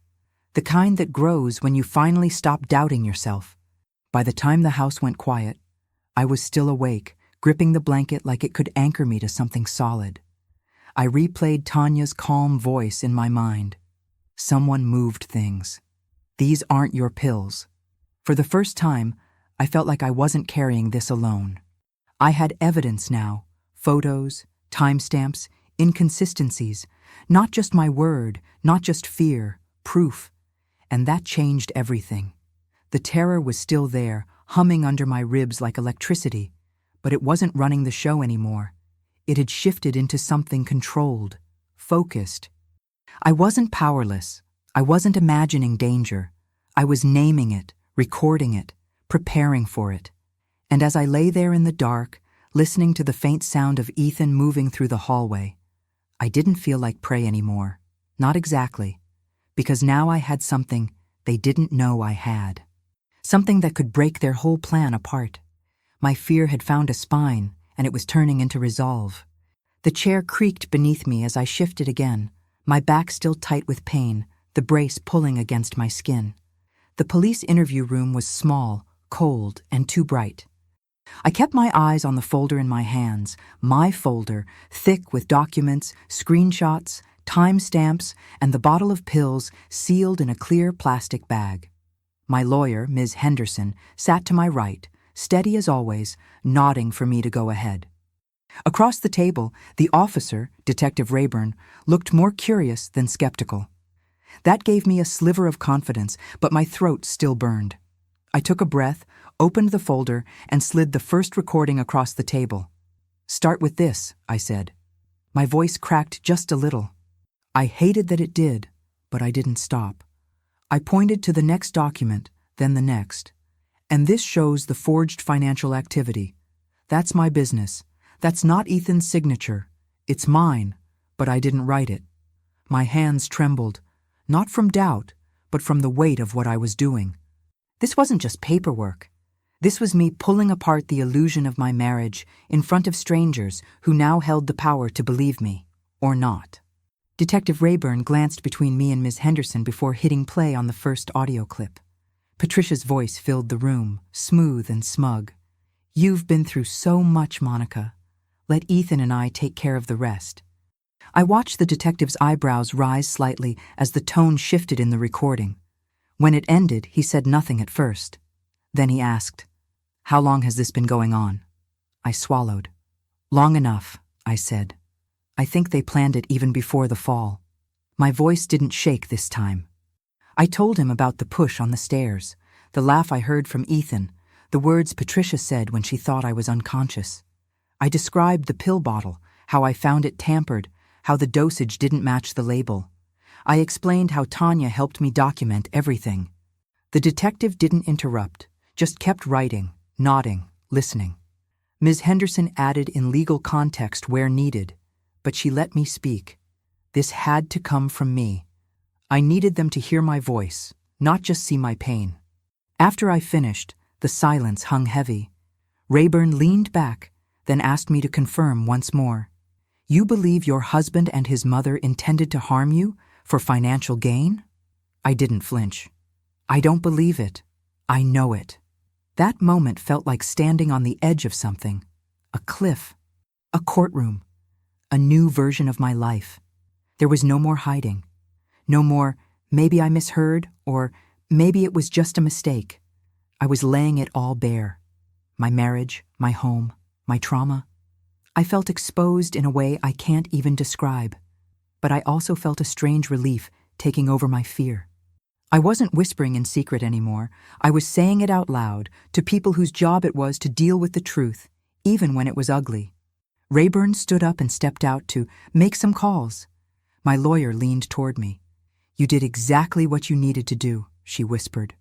The kind that grows when you finally stop doubting yourself. By the time the house went quiet, I was still awake, gripping the blanket like it could anchor me to something solid. I replayed Tanya's calm voice in my mind. Someone moved things. These aren't your pills. For the first time, I felt like I wasn't carrying this alone. I had evidence now. Photos, timestamps, inconsistencies, not just my word, not just fear, proof. And that changed everything. The terror was still there, humming under my ribs like electricity, but it wasn't running the show anymore. It had shifted into something controlled, focused. I wasn't powerless. I wasn't imagining danger. I was naming it, recording it, preparing for it. And as I lay there in the dark, listening to the faint sound of Ethan moving through the hallway, I didn't feel like prey anymore. Not exactly. Because now I had something they didn't know I had. Something that could break their whole plan apart. My fear had found a spine, and it was turning into resolve. The chair creaked beneath me as I shifted again, my back still tight with pain, the brace pulling against my skin. The police interview room was small, cold, and too bright. I kept my eyes on the folder in my hands, my folder, thick with documents, screenshots, timestamps, and the bottle of pills sealed in a clear plastic bag. My lawyer, Ms. Henderson, sat to my right, steady as always, nodding for me to go ahead. Across the table, the officer, Detective Rayburn, looked more curious than skeptical. That gave me a sliver of confidence, but my throat still burned. I took a breath, opened the folder, and slid the first recording across the table. "Start with this," I said. My voice cracked just a little. I hated that it did, but I didn't stop. I pointed to the next document, then the next. "And this shows the forged financial activity. That's my business. That's not Ethan's signature. It's mine, but I didn't write it." My hands trembled, not from doubt, but from the weight of what I was doing. This wasn't just paperwork. This was me pulling apart the illusion of my marriage in front of strangers who now held the power to believe me, or not. Detective Rayburn glanced between me and Ms. Henderson before hitting play on the first audio clip. Patricia's voice filled the room, smooth and smug. "You've been through so much, Monica. Let Ethan and I take care of the rest." I watched the detective's eyebrows rise slightly as the tone shifted in the recording. When it ended, he said nothing at first. Then he asked, "How long has this been going on?" I swallowed. "Long enough," I said. "I think they planned it even before the fall." My voice didn't shake this time. I told him about the push on the stairs, the laugh I heard from Ethan, the words Patricia said when she thought I was unconscious. I described the pill bottle, how I found it tampered, how the dosage didn't match the label. I explained how Tanya helped me document everything. The detective didn't interrupt, just kept writing, nodding, listening. Ms. Henderson added in legal context where needed, but she let me speak. This had to come from me. I needed them to hear my voice, not just see my pain. After I finished, the silence hung heavy. Rayburn leaned back, then asked me to confirm once more. "You believe your husband and his mother intended to harm you for financial gain?" I didn't flinch. "I don't believe it. I know it." That moment felt like standing on the edge of something. A cliff. A courtroom. A new version of my life. There was no more hiding. No more, maybe I misheard, or maybe it was just a mistake. I was laying it all bare. My marriage, my home, my trauma. I felt exposed in a way I can't even describe. But I also felt a strange relief taking over my fear. I wasn't whispering in secret anymore. I was saying it out loud to people whose job it was to deal with the truth, even when it was ugly. Rayburn stood up and stepped out to make some calls. My lawyer leaned toward me. "You did exactly what you needed to do," she whispered.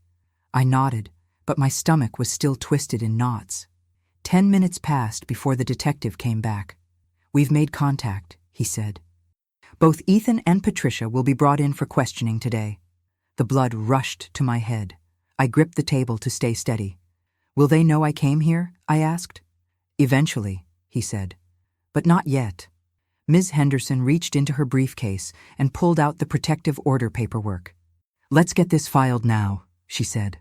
I nodded, but my stomach was still twisted in knots. 10 minutes passed before the detective came back. "We've made contact," he said. "Both Ethan and Patricia will be brought in for questioning today." The blood rushed to my head. I gripped the table to stay steady. "Will they know I came here?" I asked. "Eventually," he said. "But not yet." Ms. Henderson reached into her briefcase and pulled out the protective order paperwork. "Let's get this filed now," she said.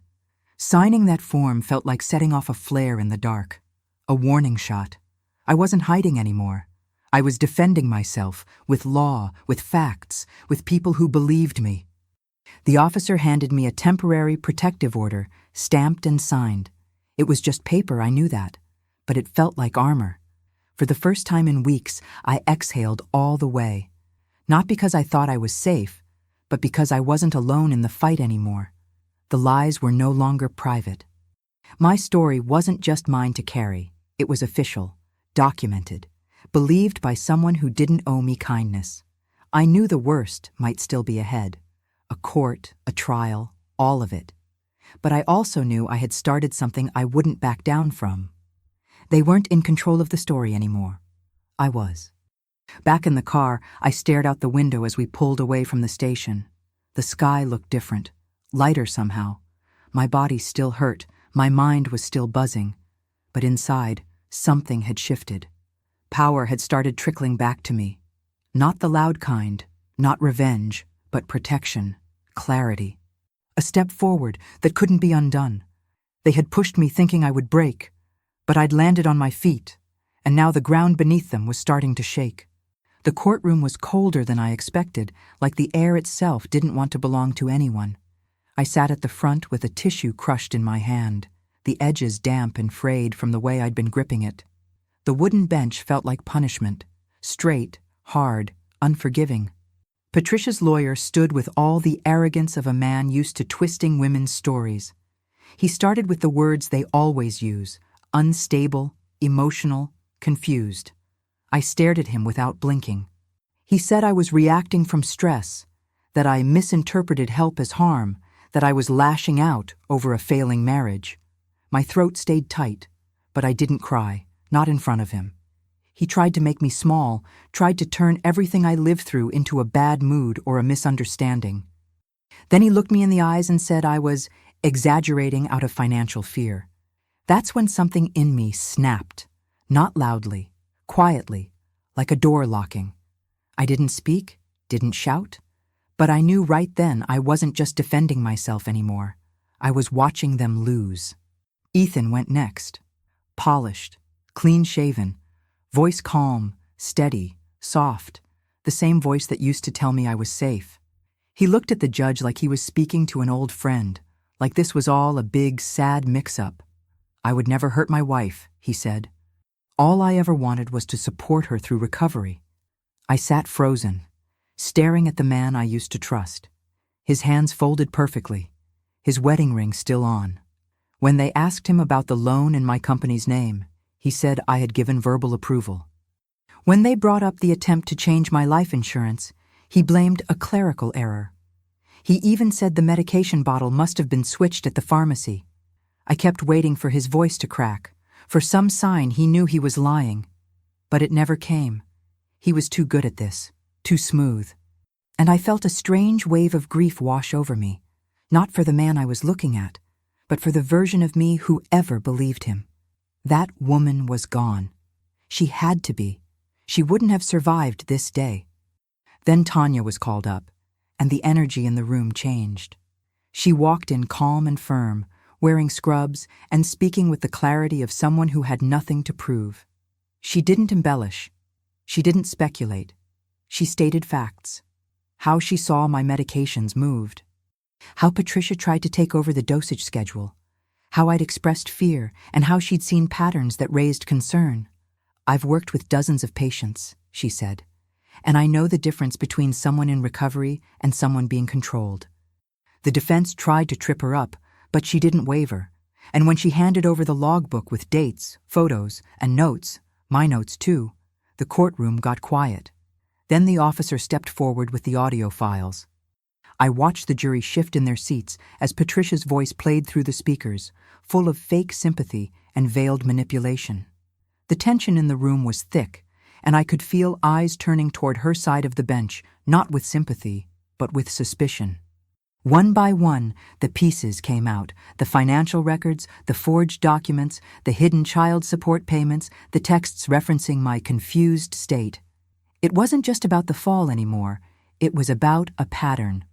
Signing that form felt like setting off a flare in the dark. A warning shot. I wasn't hiding anymore. I was defending myself, with law, with facts, with people who believed me. The officer handed me a temporary protective order, stamped and signed. It was just paper, I knew that, but it felt like armor. For the first time in weeks, I exhaled all the way. Not because I thought I was safe, but because I wasn't alone in the fight anymore. The lies were no longer private. My story wasn't just mine to carry. It was official, documented, believed by someone who didn't owe me kindness. I knew the worst might still be ahead. A court, a trial, all of it. But I also knew I had started something I wouldn't back down from. They weren't in control of the story anymore. I was. Back in the car, I stared out the window as we pulled away from the station. The sky looked different, lighter somehow. My body still hurt, my mind was still buzzing. But inside, something had shifted. Power had started trickling back to me. Not the loud kind, not revenge, but protection, clarity. A step forward that couldn't be undone. They had pushed me thinking I would break, but I'd landed on my feet, and now the ground beneath them was starting to shake. The courtroom was colder than I expected, like the air itself didn't want to belong to anyone. I sat at the front with a tissue crushed in my hand, the edges damp and frayed from the way I'd been gripping it. The wooden bench felt like punishment, straight, hard, unforgiving. Patricia's lawyer stood with all the arrogance of a man used to twisting women's stories. He started with the words they always use: unstable, emotional, confused. I stared at him without blinking. He said I was reacting from stress, that I misinterpreted help as harm, that I was lashing out over a failing marriage. My throat stayed tight, but I didn't cry, not in front of him. He tried to make me small, tried to turn everything I lived through into a bad mood or a misunderstanding. Then he looked me in the eyes and said I was exaggerating out of financial fear. That's when something in me snapped, not loudly, quietly, like a door locking. I didn't speak, didn't shout, but I knew right then I wasn't just defending myself anymore. I was watching them lose. Ethan went next. Polished, clean-shaven, voice calm, steady, soft, the same voice that used to tell me I was safe. He looked at the judge like he was speaking to an old friend, like this was all a big, sad mix-up. I would never hurt my wife, he said. All I ever wanted was to support her through recovery. I sat frozen, staring at the man I used to trust. His hands folded perfectly, his wedding ring still on. When they asked him about the loan in my company's name, he said I had given verbal approval. When they brought up the attempt to change my life insurance, he blamed a clerical error. He even said the medication bottle must have been switched at the pharmacy. I kept waiting for his voice to crack, for some sign he knew he was lying. But it never came. He was too good at this, too smooth. And I felt a strange wave of grief wash over me, not for the man I was looking at, but for the version of me who ever believed him. That woman was gone. She had to be. She wouldn't have survived this day. Then Tanya was called up, and the energy in the room changed. She walked in calm and firm, wearing scrubs and speaking with the clarity of someone who had nothing to prove. She didn't embellish. She didn't speculate. She stated facts. How she saw my medications moved. How Patricia tried to take over the dosage schedule. How I'd expressed fear and how she'd seen patterns that raised concern. I've worked with dozens of patients, she said, and I know the difference between someone in recovery and someone being controlled. The defense tried to trip her up, but she didn't waver, and when she handed over the logbook with dates, photos, and notes, my notes too, the courtroom got quiet. Then the officer stepped forward with the audio files. I watched the jury shift in their seats as Patricia's voice played through the speakers, full of fake sympathy and veiled manipulation. The tension in the room was thick, and I could feel eyes turning toward her side of the bench, not with sympathy, but with suspicion. One by one, the pieces came out, the financial records, the forged documents, the hidden child support payments, the texts referencing my confused state. It wasn't just about the fall anymore, it was about a pattern.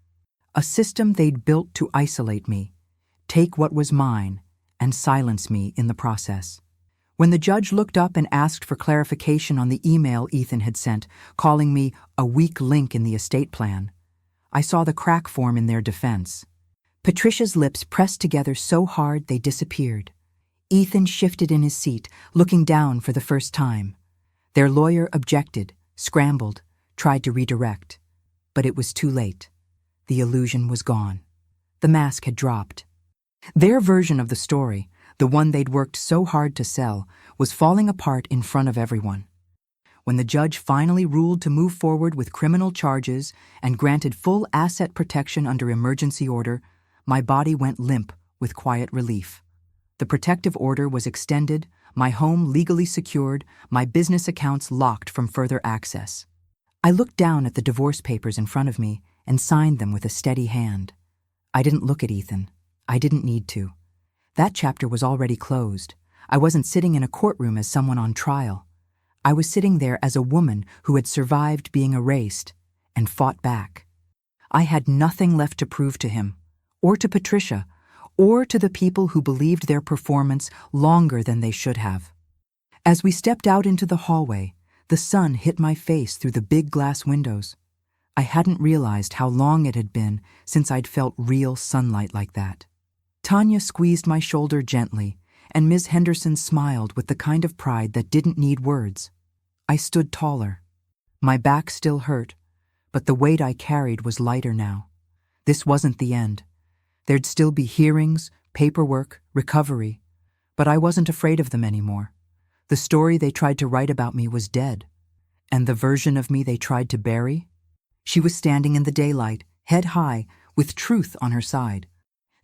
A system they'd built to isolate me, take what was mine, and silence me in the process. When the judge looked up and asked for clarification on the email Ethan had sent, calling me a weak link in the estate plan, I saw the crack form in their defense. Patricia's lips pressed together so hard they disappeared. Ethan shifted in his seat, looking down for the first time. Their lawyer objected, scrambled, tried to redirect. But it was too late. The illusion was gone. The mask had dropped. Their version of the story, the one they'd worked so hard to sell, was falling apart in front of everyone. When the judge finally ruled to move forward with criminal charges and granted full asset protection under emergency order, my body went limp with quiet relief. The protective order was extended, my home legally secured, my business accounts locked from further access. I looked down at the divorce papers in front of me and signed them with a steady hand. I didn't look at Ethan. I didn't need to. That chapter was already closed. I wasn't sitting in a courtroom as someone on trial. I was sitting there as a woman who had survived being erased and fought back. I had nothing left to prove to him, or to Patricia, or to the people who believed their performance longer than they should have. As we stepped out into the hallway, the sun hit my face through the big glass windows. I hadn't realized how long it had been since I'd felt real sunlight like that. Tanya squeezed my shoulder gently, and Ms. Henderson smiled with the kind of pride that didn't need words. I stood taller. My back still hurt, but the weight I carried was lighter now. This wasn't the end. There'd still be hearings, paperwork, recovery, but I wasn't afraid of them anymore. The story they tried to write about me was dead, and the version of me they tried to bury? She was standing in the daylight, head high, with truth on her side.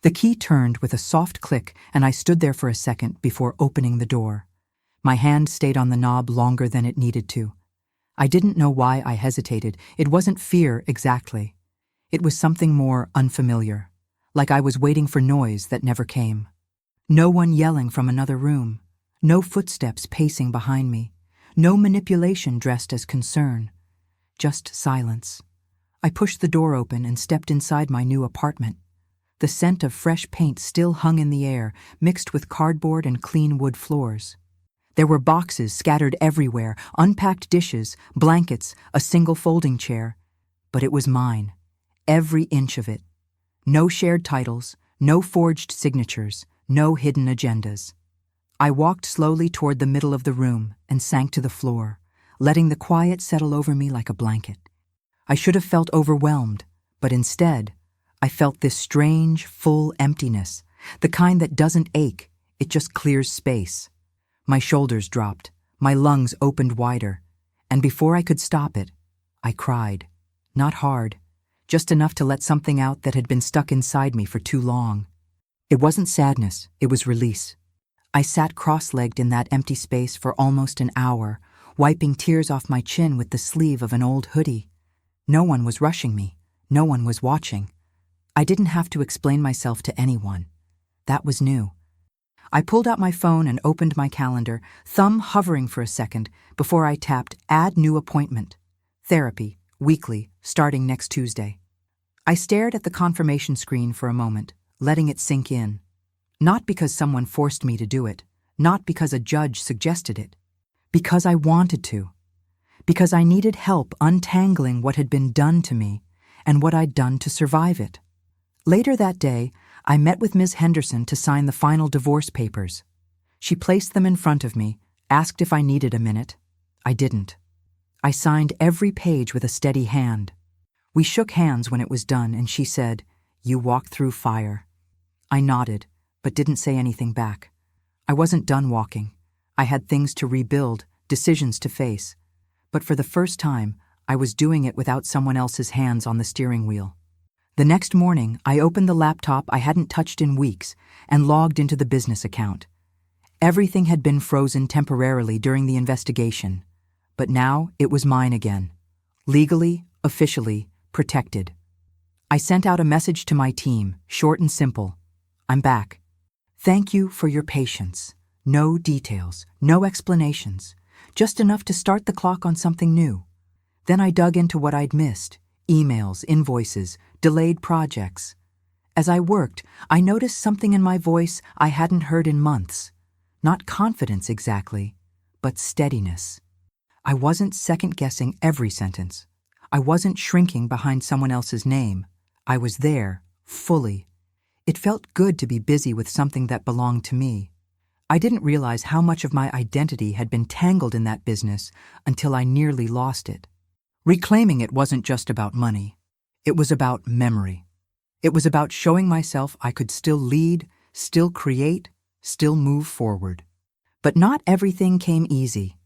The key turned with a soft click, and I stood there for a second before opening the door. My hand stayed on the knob longer than it needed to. I didn't know why I hesitated. It wasn't fear exactly. It was something more unfamiliar, like I was waiting for noise that never came. No one yelling from another room. No footsteps pacing behind me. No manipulation dressed as concern. Just silence. I pushed the door open and stepped inside my new apartment. The scent of fresh paint still hung in the air, mixed with cardboard and clean wood floors. There were boxes scattered everywhere, unpacked dishes, blankets, a single folding chair. But it was mine. Every inch of it. No shared titles, No forged signatures, no hidden agendas. I walked slowly toward the middle of the room and sank to the floor, letting the quiet settle over me like a blanket. I should have felt overwhelmed, but instead, I felt this strange, full emptiness, the kind that doesn't ache, it just clears space. My shoulders dropped, my lungs opened wider, and before I could stop it, I cried. Not hard, just enough to let something out that had been stuck inside me for too long. It wasn't sadness, it was release. I sat cross-legged in that empty space for almost an hour, wiping tears off my chin with the sleeve of an old hoodie. No one was rushing me. No one was watching. I didn't have to explain myself to anyone. That was new. I pulled out my phone and opened my calendar, thumb hovering for a second before I tapped Add New Appointment. Therapy, weekly, starting next Tuesday. I stared at the confirmation screen for a moment, letting it sink in. Not because someone forced me to do it, not because a judge suggested it. Because I wanted to. Because I needed help untangling what had been done to me and what I'd done to survive it. Later that day, I met with Ms. Henderson to sign the final divorce papers. She placed them in front of me, asked if I needed a minute. I didn't. I signed every page with a steady hand. We shook hands when it was done, and she said, "You walked through fire." I nodded, but didn't say anything back. I wasn't done walking. I had things to rebuild, decisions to face. But for the first time, I was doing it without someone else's hands on the steering wheel. The next morning, I opened the laptop I hadn't touched in weeks and logged into the business account. Everything had been frozen temporarily during the investigation, but now it was mine again. Legally, officially, protected. I sent out a message to my team, short and simple. I'm back. Thank you for your patience. No details, no explanations, just enough to start the clock on something new. Then I dug into what I'd missed, emails, invoices, delayed projects. As I worked, I noticed something in my voice I hadn't heard in months. Not confidence exactly, but steadiness. I wasn't second-guessing every sentence. I wasn't shrinking behind someone else's name. I was there, fully. It felt good to be busy with something that belonged to me. I didn't realize how much of my identity had been tangled in that business until I nearly lost it. Reclaiming it wasn't just about money. It was about memory. It was about showing myself I could still lead, still create, still move forward. But not everything came easy.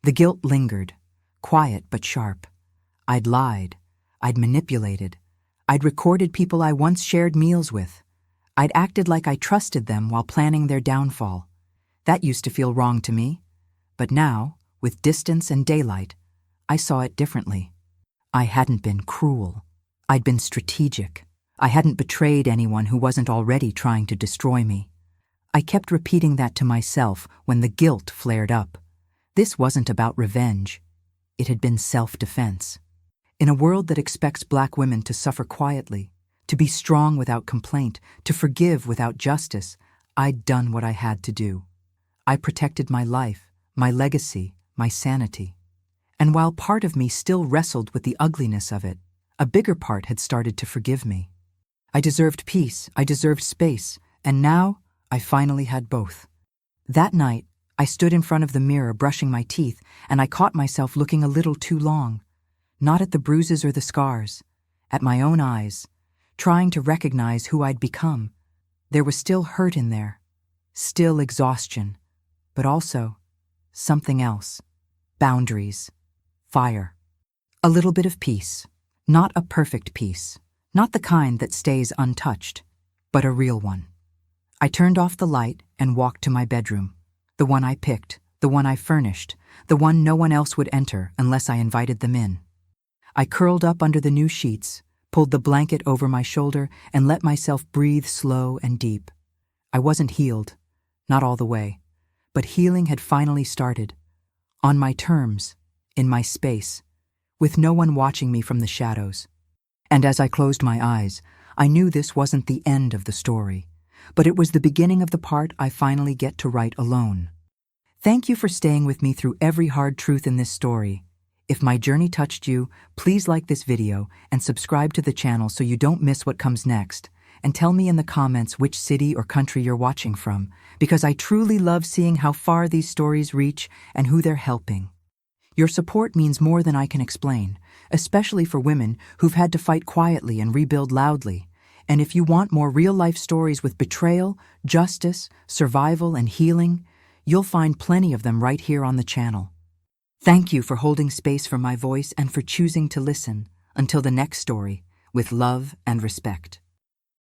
The guilt lingered, quiet but sharp. I'd lied. I'd manipulated. I'd recorded people I once shared meals with. I'd acted like I trusted them while planning their downfall. That used to feel wrong to me. But now, with distance and daylight, I saw it differently. I hadn't been cruel. I'd been strategic. I hadn't betrayed anyone who wasn't already trying to destroy me. I kept repeating that to myself when the guilt flared up. This wasn't about revenge. It had been self-defense. In a world that expects Black women to suffer quietly, to be strong without complaint, to forgive without justice, I'd done what I had to do. I protected my life, my legacy, my sanity. And while part of me still wrestled with the ugliness of it, a bigger part had started to forgive me. I deserved peace, I deserved space, and now I finally had both. That night, I stood in front of the mirror brushing my teeth, and I caught myself looking a little too long. Not at the bruises or the scars, at my own eyes, trying to recognize who I'd become. There was still hurt in there, still exhaustion, but also something else. Boundaries. Fire. A little bit of peace. Not a perfect peace. Not the kind that stays untouched, but a real one. I turned off the light and walked to my bedroom. The one I picked, the one I furnished, the one no one else would enter unless I invited them in. I curled up under the new sheets, pulled the blanket over my shoulder, and let myself breathe slow and deep. I wasn't healed, not all the way, but healing had finally started. On my terms, in my space, with no one watching me from the shadows. And as I closed my eyes, I knew this wasn't the end of the story, but it was the beginning of the part I finally get to write alone. Thank you for staying with me through every hard truth in this story. If my journey touched you, please like this video and subscribe to the channel so you don't miss what comes next. and tell me in the comments which city or country you're watching from, because I truly love seeing how far these stories reach and who they're helping. Your support means more than I can explain, especially for women who've had to fight quietly and rebuild loudly. And if you want more real-life stories with betrayal, justice, survival, and healing, you'll find plenty of them right here on the channel. Thank you for holding space for my voice and for choosing to listen. Until the next story, with love and respect.